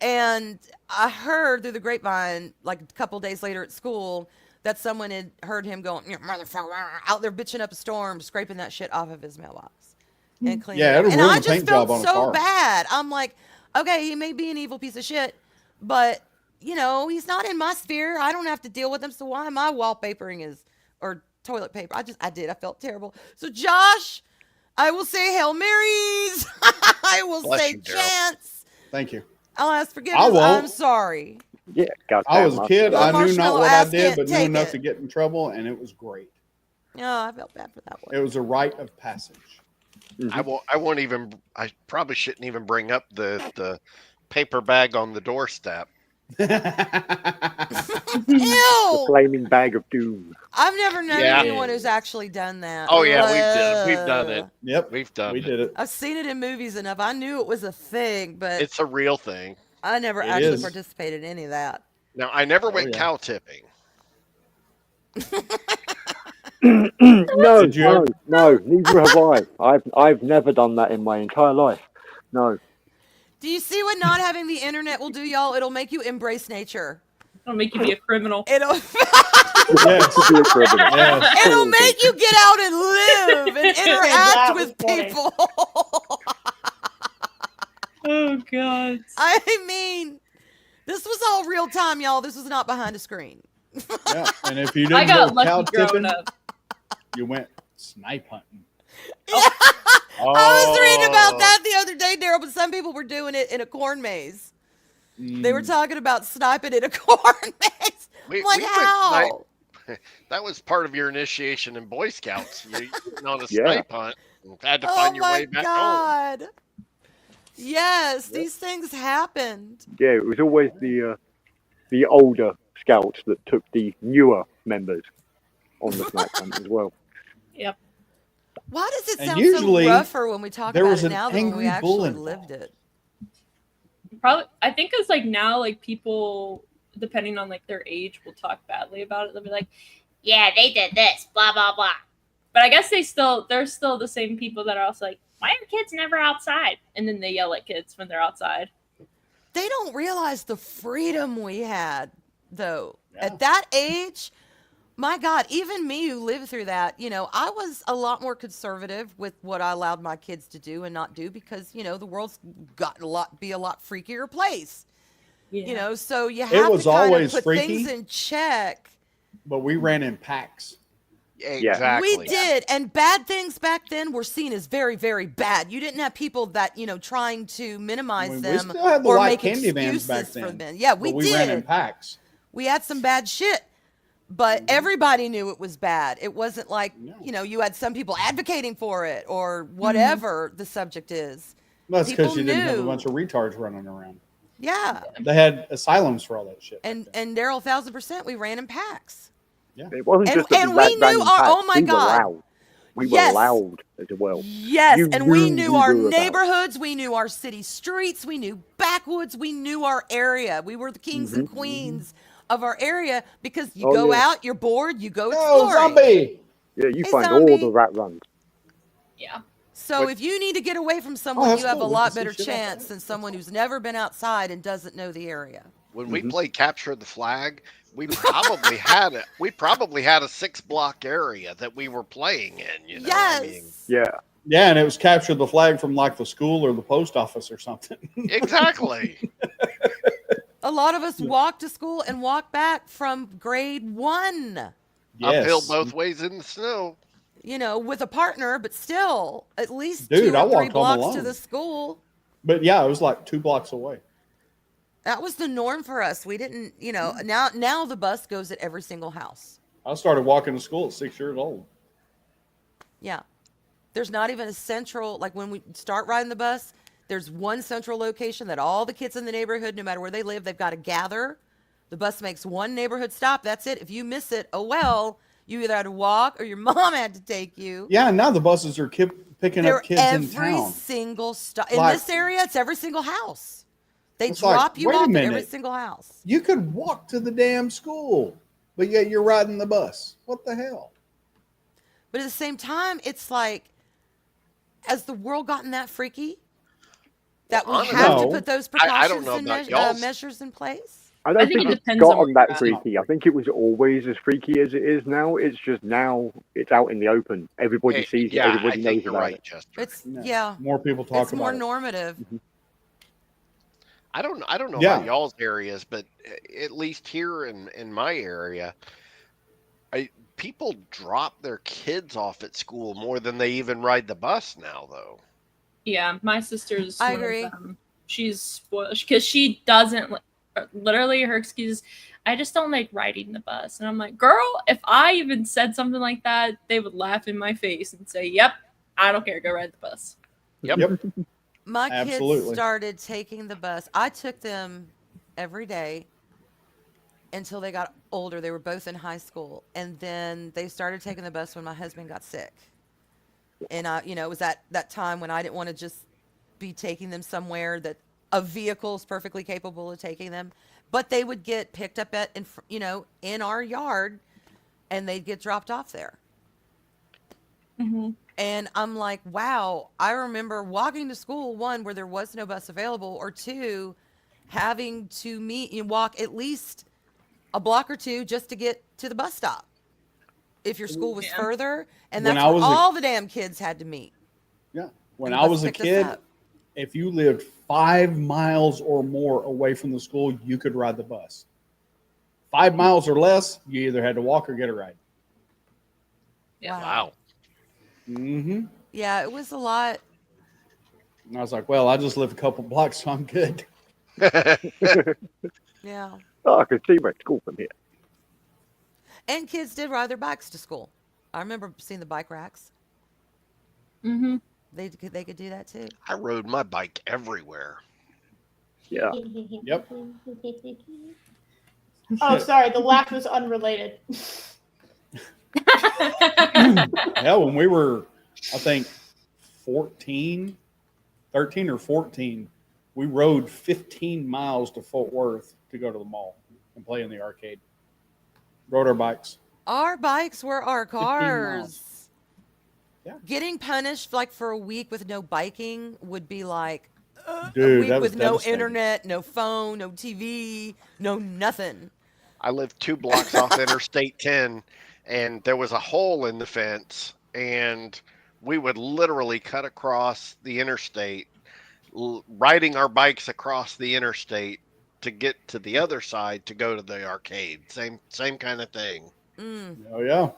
And I heard through the grapevine, like a couple days later at school, that someone had heard him going, "You motherfucker," out there bitching up a storm, scraping that shit off of his mailbox and cleaning Yeah, it up. it'll And ruin I a just paint felt job on a so car. bad. I'm like, okay, he may be an evil piece of shit, but you know, he's not in my sphere. I don't have to deal with him. So why am I wallpapering his or toilet paper? I felt terrible. So Josh, I will say Hail Marys. I will Bless say you, Daryl. chance. Thank you. I'll ask forgiveness. I won't. I'm sorry. Yeah, goddamn. I was a kid. Well, I knew not marshmallow what I ass did, can't but knew take enough it. to get in trouble, and it was great. Oh, I felt bad for that one. It was a rite of passage. I won't even. I probably shouldn't even bring up the paper bag on the doorstep. Ew! The flaming bag of doom. I've never known Yeah. anyone who's actually done that. Oh yeah, we've done it. Yep, We've done we it. did it. I've seen it in movies enough. I knew it was a thing, but It's a real thing. I never It actually is. participated in any of that. Now I never went yeah. cow tipping. No, Did you no, neither have I. I've never done that in my entire life. No. Do you see what not having the internet will do, y'all? It'll make you embrace nature. It'll make you be a criminal. It'll Yes. To be a criminal. Yes. it'll make you get out and live and interact That with was funny. people. Oh god. I mean, this was all real time, y'all. This was not behind a screen. Yeah. And if you I didn't got go cow lucky growing tipping, up. you went snipe hunting. I was reading about Oh. that the other day, Daryl, but some people were doing it in a corn maze. They were talking about sniping in a corn maze. We- I'm like, we went how? That was part of your initiation in Boy Scouts. You went on a Yeah. snipe hunt and had to Oh find your my way back home. God. Yes, these things happened. Yeah, it was always the older scouts that took the newer members on the snipe hunt as well. Yep. Why does it And sound usually, so rougher when we talk there about was it an now than when we angry bull actually involved. lived it? Probably I think it's like now like people depending on like their age will talk badly about it. They'll be like, yeah, they did this, blah blah blah. But I guess they're still the same people that are also like, why are kids never outside? And then they yell at kids when they're outside. They don't realize the freedom we had, though. Yeah. At that age, my God, even me who lived through that, you know, I was a lot more conservative with what I allowed my kids to do and not do because, you know, the world's gotten be a lot freakier place. Yeah. You know, so you have was to kind of always put freaky. things in check. But we ran in packs. Yeah. Exactly. We did, and bad things back then were seen as very, very bad. You didn't have people that you know trying to minimize I mean, them we still had the or white make candy vans excuses back for then. them. Yeah, we But we ran in did. packs. We had some bad shit, but everybody knew it was bad. It wasn't like No. you know you had some people advocating for it or whatever the subject is. That's because People you didn't have a knew. bunch of retards running around. Yeah, They had asylums for all that shit. and Daryl, 1,000%, we ran in packs. It wasn't And- just that and we we ran knew in our- packs, oh my we God. Were loud. We Yes. were loud as well. Yes, You and we knew knew we our were about. neighborhoods, we knew our city streets, we knew backwoods, we knew our area. We were the kings and queens of our area because you Oh, go yeah. out, you're bored, you go No, exploring. zombie! Yeah, you Hey, find zombie. all the rat runs. Yeah. So if you need to get away from someone, that's you have cool. a We lot can see better shit chance outside. than someone who's never been outside and doesn't know the area. When we played Capture the Flag, we probably had a 6-block area that we were playing in. You know, Yes. I mean, Yeah. Yeah, and it was captured the flag from like the school or the post office or something. exactly. A lot of us walked to school and walked back from grade 1, Uphill both ways in the snow. you know, with a partner, but still at least Dude, 2 I or 3 walked home blocks to alone. the school. But yeah, it was like 2 blocks away. That was the norm for us. We didn't, you know, now the bus goes at every single house. I started walking to school at 6 years old. Yeah. There's not even a central, like when we start riding the bus, there's one central location that all the kids in the neighborhood, no matter where they live, they've got to gather The bus makes one neighborhood stop. That's it. If you miss it, oh well. You either had to walk or your mom had to take you. Yeah, and now the buses are picking They're up kids in every town. single stop. In Like- this area, it's every single house. They It's like, drop you wait a off at every minute. single house. You could walk to the damn school, but yet you're riding the bus. What the hell? But at the same time, it's like, has the world gotten that freaky that we Well, have to no. put those I don't precautions know and about y'all's. measures in place? I don't I think think it it's depends on gotten where that you're at. freaky. I think it was always as freaky as it is now. It's just now it's out in the open. Everybody sees it. Yeah, I Everybody think knows you're about right, it. Chester. It's No. yeah, More people talk it's about more it. normative. I don't know Yeah. about y'all's areas, but at least here in my area, people drop their kids off at school more than they even ride the bus now, though. Yeah, my sister's. I one of agree. them. She's spoiled because she doesn't. Literally, her excuse. I just don't like riding the bus, and I'm like, girl, if I even said something like that, they would laugh in my face and say, "Yep, I don't care. Go ride the bus." Yep. My kids Absolutely. started taking the bus. I took them every day until they got older. They were both in high school, and then they started taking the bus when my husband got sick. And it was that time when I didn't want to just be taking them somewhere that a vehicle is perfectly capable of taking them, but they would get picked up in our yard, and they'd get dropped off there. Mm-hmm. And I'm like, wow, I remember walking to school, one, where there was no bus available, or two, having to walk at least a block or two just to get to the bus stop if your school was Yeah. further. And When that's I where was a- all the damn kids had to meet. Yeah. When And I the was bus a picked us kid, up. if you lived 5 miles or more away from the school, you could ride the bus. 5 miles or less, you either had to walk or get a ride. Yeah. Wow. Mm-hmm. Yeah, it was a lot. And I was like, well, I just live a couple blocks, so I'm good. Yeah. Oh, I could see my school from here. And kids did ride their bikes to school. I remember seeing the bike racks. Mm-hmm. They could do that too. I rode my bike everywhere. Yeah. Yep. Oh, sorry. The laugh was unrelated. Yeah, when we were, I think, 13 or 14, we rode 15 miles to Fort Worth to go to the mall and play in the arcade. Rode our bikes. Our bikes were our 15 cars. miles. Yeah. Getting punished like for a week with no biking would be like a Dude, week that was with no devastating. internet, no phone, no TV, no nothing. I lived 2 blocks off Interstate 10, and there was a hole in the fence, and we would literally cut across the interstate, riding our bikes across the interstate to get to the other side to go to the arcade. Same kind of thing. Oh, yeah.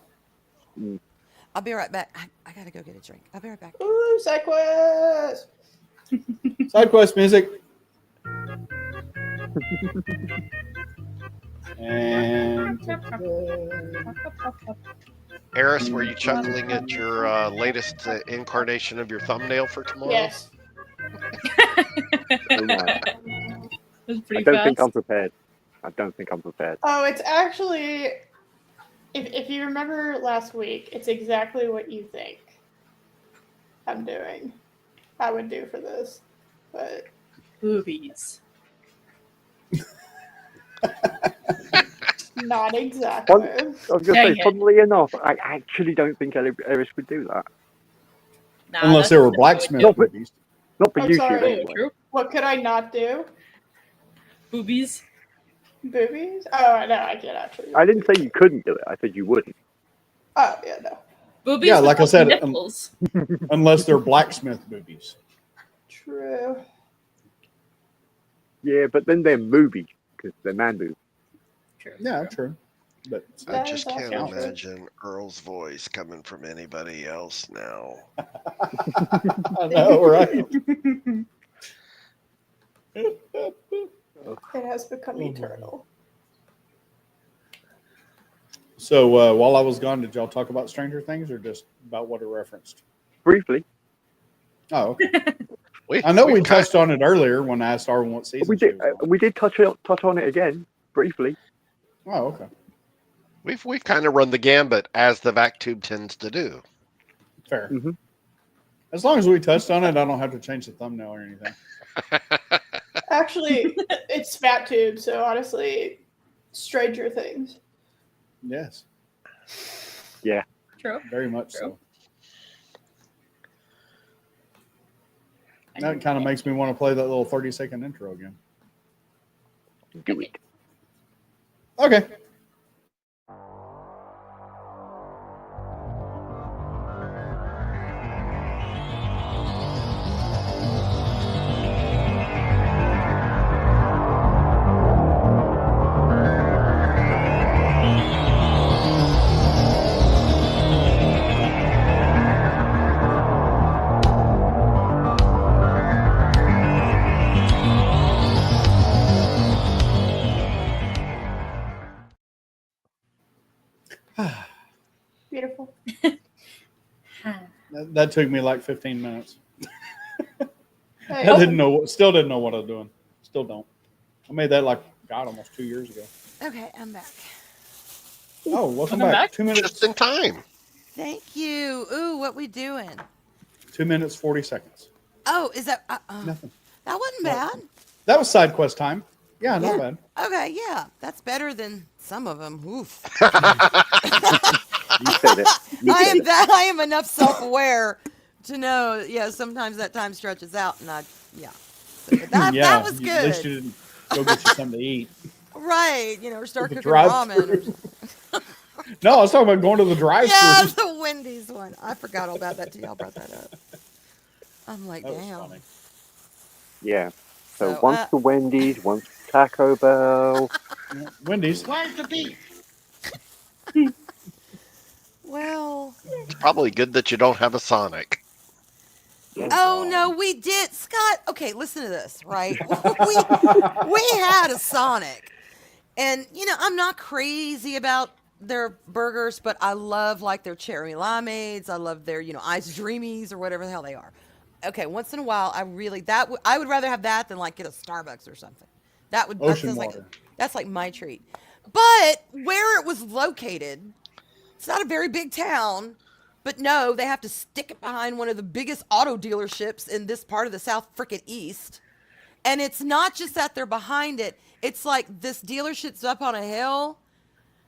I'll be right back. I gotta go get a drink. I'll be right back. Ooh, side quest. Side quest music. And Eris, were you chuckling at your latest incarnation of your thumbnail for tomorrow? Yes. Oh, man. It was I pretty don't fast. think I'm prepared. I don't think I'm prepared. Oh, it's actually, if you remember last week, it's exactly what you think I'm doing. I would do for this, but Boobies. not exactly. I was going to Dang say, it. funnily enough, I actually don't think Eris would do that. Nah, unless that's they were definitely- blacksmith No, but- movies. Not for I'm YouTube, sorry. anyway. True. What could I not do? Boobies. Boobies? Oh, no, I can't actually. I didn't say you couldn't do it. I said you wouldn't. Oh, yeah, no. Boobies. Yeah, with like I all the said, nipples. Unless they're blacksmith movies. True. Yeah, but then they're movies because they're man boobs. True. Yeah, true. But I That just is can't also true. imagine Earl's voice coming from anybody else now. I know, right? It has become eternal. So while I was gone, did y'all talk about Stranger Things or just about what it referenced? Briefly, Oh, okay. I know we touched on it earlier when I asked Arwen what season we she did. was on. We did touch on it again. briefly. Oh, okay. We've kind of run the gambit as the vac tube tends to do. Fair. Mm-hmm. As long as we touched on it, I don't have to change the thumbnail or anything. Actually, it's Fat Tube, so honestly, Stranger Things. Yes, True. very much True. so. That kind of makes me want to play that little 30-second intro again. Do it. Okay. Beautiful. That took me like 15 minutes. Hey, Still didn't know what I was doing. Still don't. I made that like, God, almost 2 years ago. Okay, I'm back. Oh, welcome Welcome back. back. 2 minutes. Just in time. Thank you. Ooh, what we doing? 2 minutes, 40 seconds. Oh, is that Nothing. that wasn't No. bad? That was side quest time. Yeah, not Yeah. bad. Okay, yeah, that's better than some of them. Oof. You said it. You I said am it. that I am enough self-aware to know. Yeah, sometimes that time stretches out, and So, but that Yeah, that was At least good. you didn't go get you something to eat. Right, or start The cooking ramen. drive-thru. Or, No, I was talking about going to the drive-thru. yeah, the Wendy's one. I forgot all about that till y'all brought that up. I'm like, That was damn. funny. Yeah. So So, once the Wendy's, once Taco Bell. Yeah, Wendy's. Where's the beef? Well, It's probably good that you don't have a Sonic. oh no, we did, Scott. Okay, listen to this, right? we had a Sonic, and I'm not crazy about their burgers, but I love like their cherry limeades. I love their ice dreamies or whatever the hell they are. Okay, once in a while, I would rather have that than like get a Starbucks or something. That Ocean sounds water. that's like my treat. But where it was located, it's not a very big town. But no, they have to stick it behind one of the biggest auto dealerships in this part of the South frickin' East. And it's not just that they're behind it. It's like this dealership's up on a hill,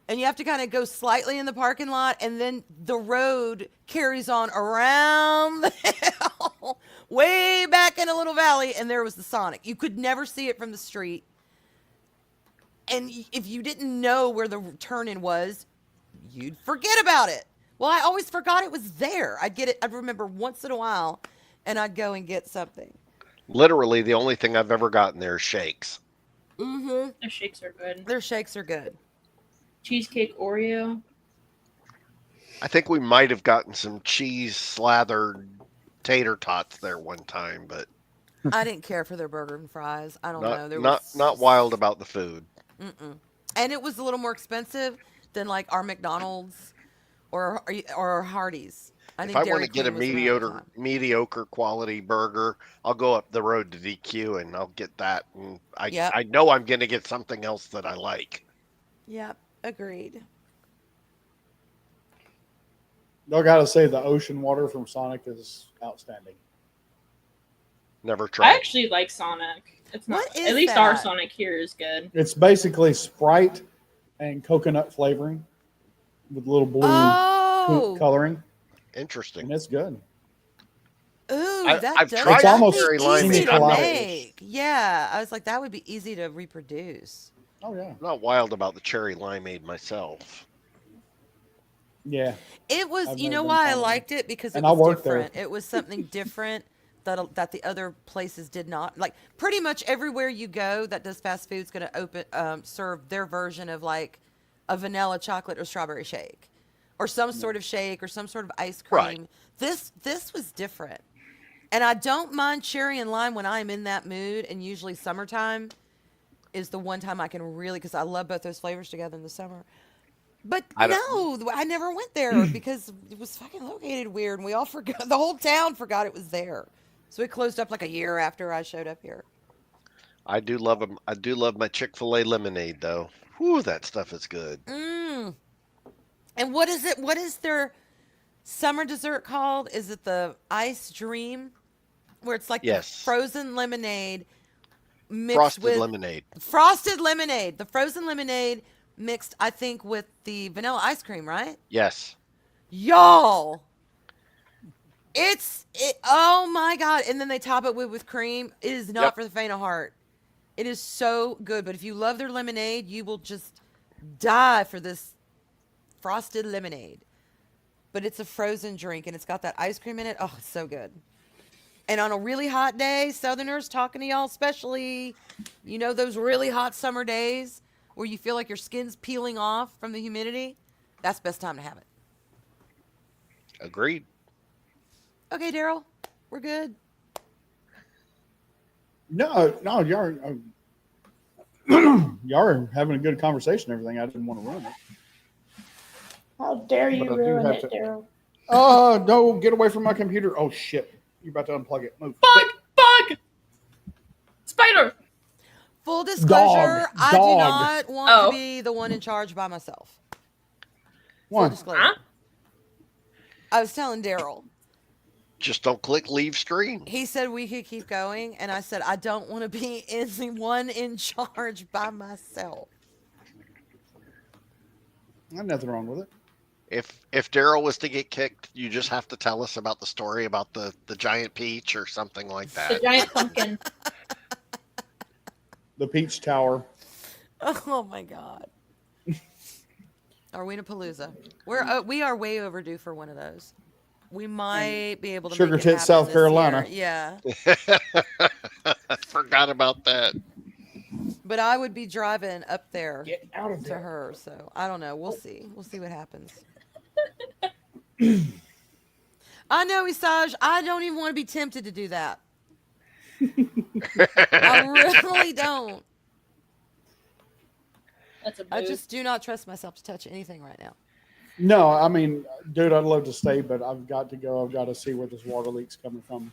and you have to kind of go slightly in the parking lot, and then the road carries on around the hill, way back in a little valley, and there was the Sonic. You could never see it from the street. And if you didn't know where the turn-in was, you'd forget about it. Well, I always forgot it was there. I'd remember once in a while, and I'd go and get something. Literally, the only thing I've ever gotten there is shakes. Mm-hmm. Their shakes are good. Their shakes are good. Cheesecake Oreo. I think we might have gotten some cheese slathered tater tots there one time, but I didn't care for their burger and fries. I don't know. not wild about the food. Mm-mm. And it was a little more expensive than like our McDonald's or Hardee's. If I want to get a mediocre quality burger, I'll go up the road to DQ and I'll get that. And I know I'm going to get something else that I like. Yep, agreed. I gotta say the ocean water from Sonic is outstanding. Never I tried. actually like Sonic. It's not. What is At least our that? Sonic here is good. It's basically Sprite and coconut flavoring with little blue Oh, coloring, Interesting. and it's good. ooh, I've that does tried It's almost that'd be cherry easy limeade to collage. make. Yeah, I was like, that would be easy to reproduce. Oh yeah, I'm not wild about the cherry limeade myself. yeah. It was, I've you never know been why I fond of it. liked it? Because it And I was worked there. different. It was something different that the other places did not. Like pretty much everywhere you go that does fast food is going to serve their version of like a vanilla chocolate or strawberry shake, or some sort of shake or some sort of ice cream. Right. This was different, and I don't mind cherry and lime when I'm in that mood. And usually summertime is the one time I can really, because I love both those flavors together in the summer. But I no, I never went there because it was fucking located weird, and we all forgot. The whole town forgot it was there, so it closed up like a year after I showed up here. I do love them. I do love my Chick-fil-A lemonade, though. Whew, that stuff is good. Mm. And what is it? What is their summer dessert called? Is it the Ice Dream? Where it's like the Yes. frozen lemonade mixed Frosted with lemonade. frosted lemonade. The frozen lemonade mixed, I think, with the vanilla ice cream, right? Yes. Y'all, oh my God. And then they top it with cream. It is not Yep. for the faint of heart. It is so good. But if you love their lemonade, you will just die for this frosted lemonade. But it's a frozen drink and it's got that ice cream in it. Oh, it's so good. And on a really hot day, Southerners talking to y'all, especially, you know, those really hot summer days where you feel like your skin's peeling off from the humidity, that's the best time to have it. Agreed. Okay, Daryl, we're good. No, y'all are having a good conversation and everything. I didn't want to ruin it. How dare But you I do ruin have it, to- Daryl? Oh, no, get away from my computer. Oh, shit. You're about to unplug it. Move. Bug! Spider! Full disclosure, I do Dog. not want Oh. to be the one in charge by myself. Full One. disclosure. Huh? I was telling Daryl. Just don't click leave screen. He said we could keep going, and I said I don't want to be the one in charge by myself. There's nothing wrong with it. If Daryl was to get kicked, you just have to tell us about the story about the giant peach or something like The that. giant pumpkin. The Peach Tower. Oh my God. Arwena-Palooza. We are way overdue for one of those. We might be able to Sugar make it Tit, happen South this Carolina. year. Yeah. I forgot about that. But I would be driving up there Get out of to there. her, so I don't know. We'll see. We'll see what happens. I know, Isaj. I don't even want to be tempted to do that. I really don't. That's a I move. just do not trust myself to touch anything right now. No, I mean, dude, I'd love to stay, but I've got to go. I've got to see where this water leak's coming from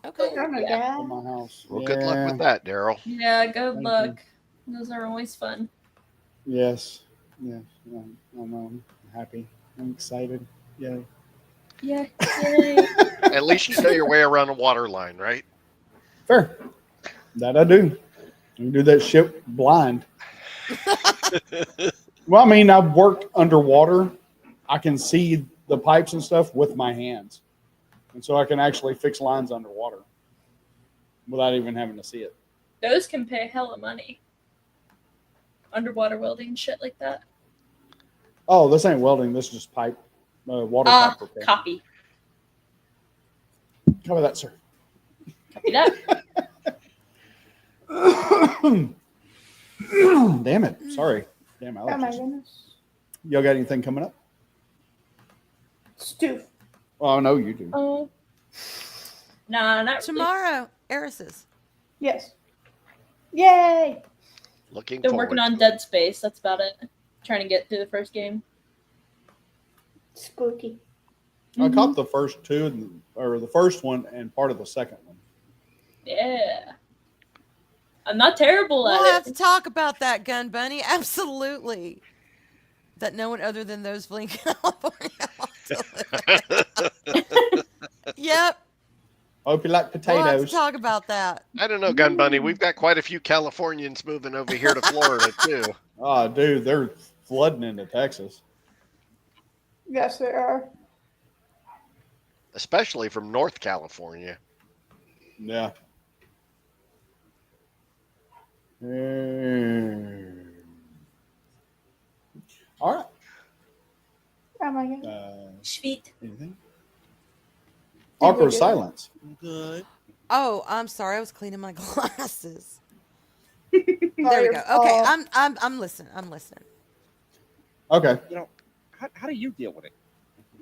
Okay. Oh my Yeah. in God. my house. Well, good luck with that, Daryl. Yeah, good Thank luck. Those are always fun. Yes. Yeah. I'm happy. I'm excited. Yeah. Yeah. Yay. At least you know your way around a water line, right? Fair. That I do. I can do that shit blind. Well, I mean, I've worked underwater. I can see the pipes and stuff with my hands. And so I can actually fix lines underwater without even having to see it. Those can pay hella money. Underwater welding, shit like that. Oh, this ain't welding. This is just pipe, water pipe repair. Copy. Cover that, sir. Copy that. Damn it. Sorry. Damn Oh my allergies. goodness. Y'all got anything coming up? Stu. Oh, no, you do. Oh. Nah, not really. Tomorrow, Eris's. Yes. Yay! Looking Been forward working on to it. Dead Space. That's about it. Trying to get through the first game. Spooky. I caught the first two, or the first one and part of the second one. Yeah. I'm not terrible We'll at have to it. talk about that, Gun Bunny. Absolutely. That no one other than those fleeing California wants to live. Yep. Hope you like We'll have to potatoes. talk about that. I don't know, Gun Bunny. We've got quite a few Californians moving over here to Florida too, Oh, dude, they're flooding into Texas. Yes, there are. especially from North California. Yeah. All right. Oh my God. Sweet. Anything? we Awkward do? silence. Good. Oh, I'm sorry. I was cleaning my glasses. Oh, There we your go. Okay, fault. I'm listening. I'm listening. Okay. You know, how do you deal with it?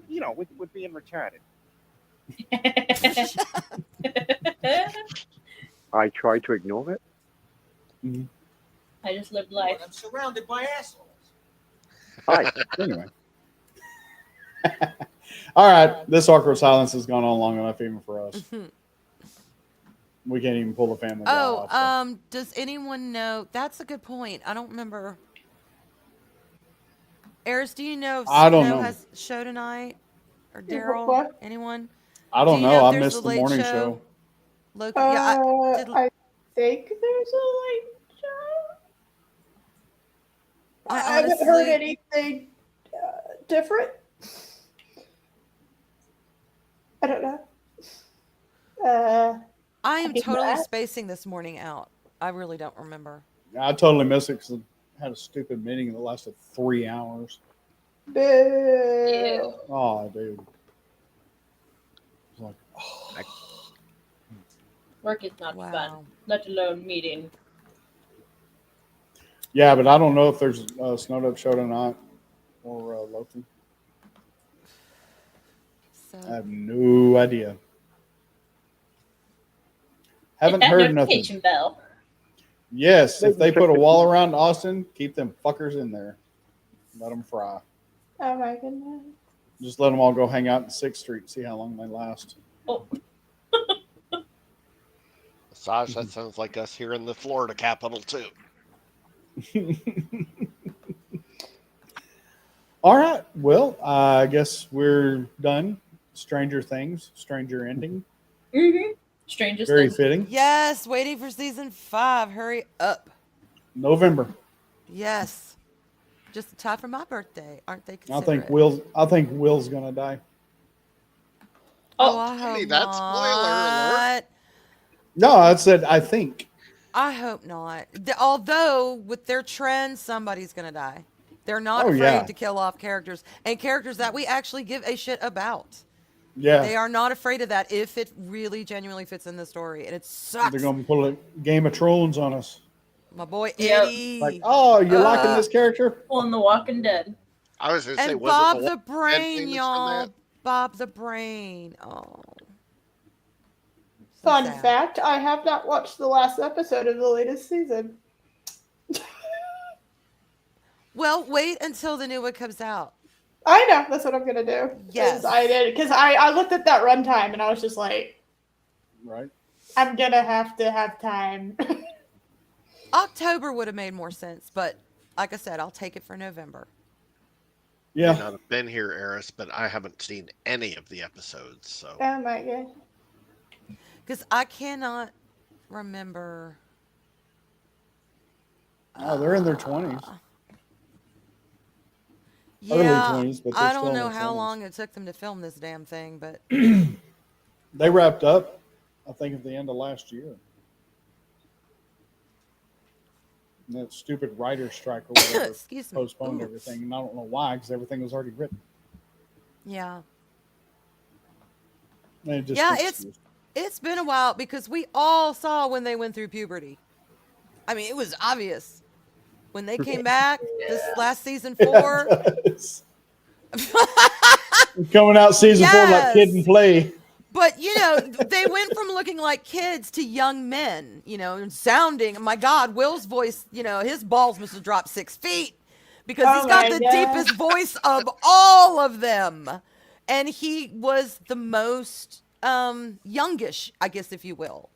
You know, with being retarded. I try to ignore it. I just lived life. I'm surrounded by assholes. Hi. Anyway. All right. This awkward silence has gone on long enough even for us. We can't even pull the Family Guy Oh, off. So. does anyone know? That's a good point. I don't remember. Eris, do you know if I don't Snow know. has show tonight? Or Daryl? What? Anyone? I Do don't you know. know if I there's missed the the late morning show? show. Local? Yeah, I I think there's a late show. I I haven't heard honestly, anything different. I don't know. I I am get totally that. spacing this morning out. I really don't remember. I totally missed it because I had a stupid meeting that lasted 3 hours. Boo. Ew. Oh, dude. It's like, Work is not fun, Wow. let alone meeting. yeah, but I don't know if there's a Snowed Up show tonight or Loki. I So have no idea. Haven't Hit that heard notification nothing. bell. Yes, if they Maybe put a check wall the- around Austin, keep them fuckers in there. Let them fry. Oh my goodness. Just let them all go hang out in 6th Street, see how long they last. Oh, Saj, that sounds like us here in the Florida capital too. All right. Well, I guess we're done. Stranger Things, Stranger Ending. strangest Very thing. fitting. yes, waiting for season 5. Hurry up. November. Yes. Just in time for my birthday. Aren't they I considerate? think Will's gonna die. Oh, Oh, I hope Hey, that's spoiler alert. not. No, I said I think. I hope not. Although with their trend, somebody's gonna die. They're not Oh, afraid yeah. to kill off characters and characters that we actually give a shit about. Yeah. They are not afraid of that if it really genuinely fits in the story, and it sucks. They're gonna pull a Game of Thrones on us. My boy Yep. Eddie. Like, oh, you liking this character? on The Walking Dead. I was going to say, And wasn't Bob the the Walking Dead Brain, famous from y'all. that? Bob the Brain. Oh. So Fun sad. fact, I have not watched the last episode of the latest season. Well, wait until the new one comes out. I know, that's what I'm gonna do. Yes. I did, because I looked at that runtime and I was just like, Right. I'm gonna have to have time. October would have made more sense, but like I said, I'll take it for November. May Yeah. not have been here, Eris, but I haven't seen any of the episodes. So Oh my god. Because I cannot remember. Oh, they're in their 20s. Early Yeah, 20s, but they're I still don't in know their how 20s. long it took them to film this damn thing, but They wrapped up, I think, at the end of last year. And that stupid writer's strike or whatever excuse me. postponed Ooh. everything, and I don't know why, because everything was already written. Yeah. And it just Yeah, gets- it's been a while because we all saw when they went through puberty. I mean, it was obvious. When they came back this last season 4. coming out season 4 like Kid and Yes. Play. But, you know, they went from looking like kids to young men, you know, and sounding, my God, Will's voice, you know, his balls must have dropped 6 feet because Oh he's got my the God. deepest voice of all of them. And he was the most youngish, I guess, if you will,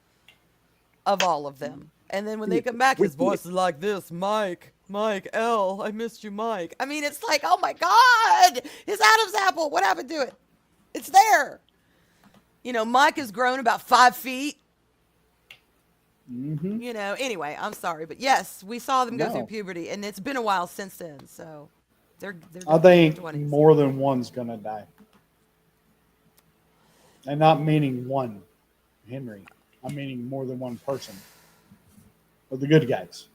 of all of them. And then when they come back, his voice is like this, Mike, L, I missed you, Mike. I mean, it's like, oh my God, his Adam's apple, what happened to it? It's there. You know, Mike has grown about 5 feet. Mm-hmm. You know, anyway, I'm sorry. But yes, we saw them go through No. puberty, and it's been a while since then. So they're I definitely in think their 20s. more than one's going to die. And not meaning one, Henry. I'm meaning more than one person. Of the good guys.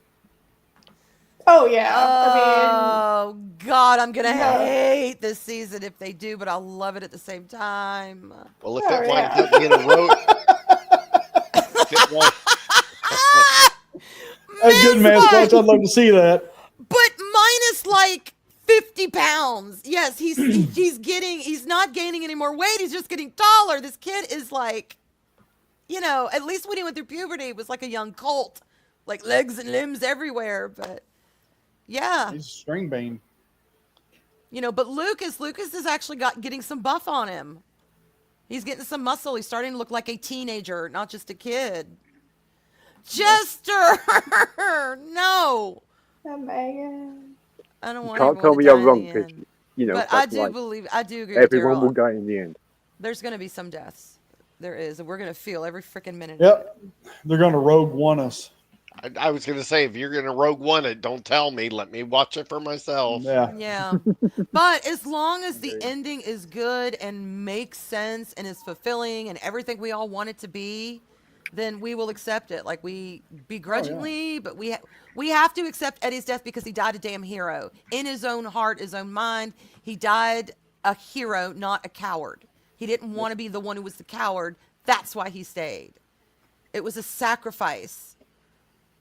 Oh yeah. Oh, God, I'm going to No. hate this season if they do, but I'll love it at the same time. well, if Oh, it winds yeah. up being a road, if it won't, That's good, man. Mike, I'd love to see that. but minus like 50 pounds. Yes, he's not gaining any more weight. He's just getting taller. This kid is like, you know, at least when he went through puberty, it was like a young colt, like legs and limbs everywhere. But yeah, He's a string bean. you know, but Lucas is actually getting some buff on him. He's getting some muscle. He's starting to look like a teenager, not just a kid. Jester! No! Oh, Megan. I don't You want can't everyone tell to me die I'm in wrong the because end. you know. But I That's do like believe, I do agree with everyone will Daryl. die in the end. There's going to be some deaths. There is, and we're going to feel every freaking minute of Yep. it. They're going to Rogue One us. I was going to say, if you're going to Rogue One it, don't tell me. Let me watch it for myself. Yeah. Yeah. But as long as the Agreed. ending is good and makes sense and is fulfilling and everything we all want it to be, then we will accept it. Like we begrudgingly, but we have to accept Eddie's death because he died a damn hero. In his own heart, his own mind, he died a hero, not a coward. He didn't want to be the one who was the coward. That's why he stayed. It was a sacrifice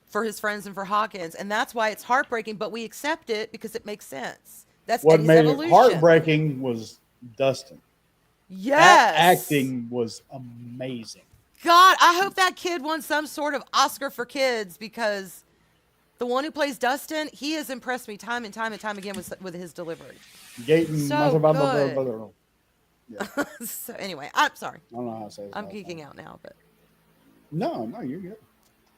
for his friends and for Hawkins, and that's why it's heartbreaking, but we accept it because it makes sense. That's What Eddie's made evolution. it heartbreaking was Dustin. Yes. That acting was amazing. God, I hope that kid won some sort of Oscar for kids because the one who plays Dustin, he has impressed me time and time and time again with his delivery. Gaten, So blah, good. blah, blah, blah. Yeah. So anyway, I'm sorry. I don't know how to say it. I'm geeking out now, but No, you're good.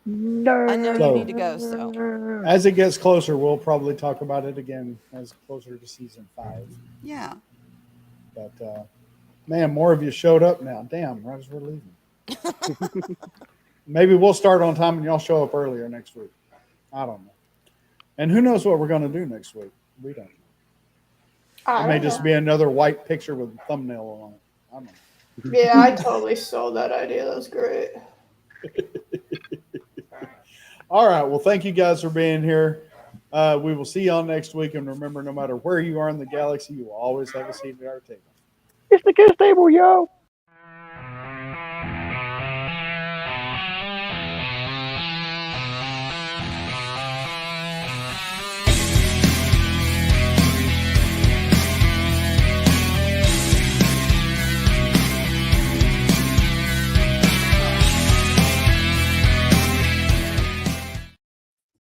No. I know So- you need to go, so As it gets closer, we'll probably talk about it again as closer to season 5. yeah. But man, more of you showed up now. Damn, right as we're leaving. Maybe we'll start on time and y'all show up earlier next week. I don't know. And who knows what we're going to do next week? We don't know. I It may don't just know. be another white picture with a thumbnail on it. I don't know. Yeah, I totally stole that idea. That was great. All right. Well, thank you guys for being here. We will see y'all next week. And remember, no matter where you are in the galaxy, you will always have a seat at our table. It's the kids table, yo.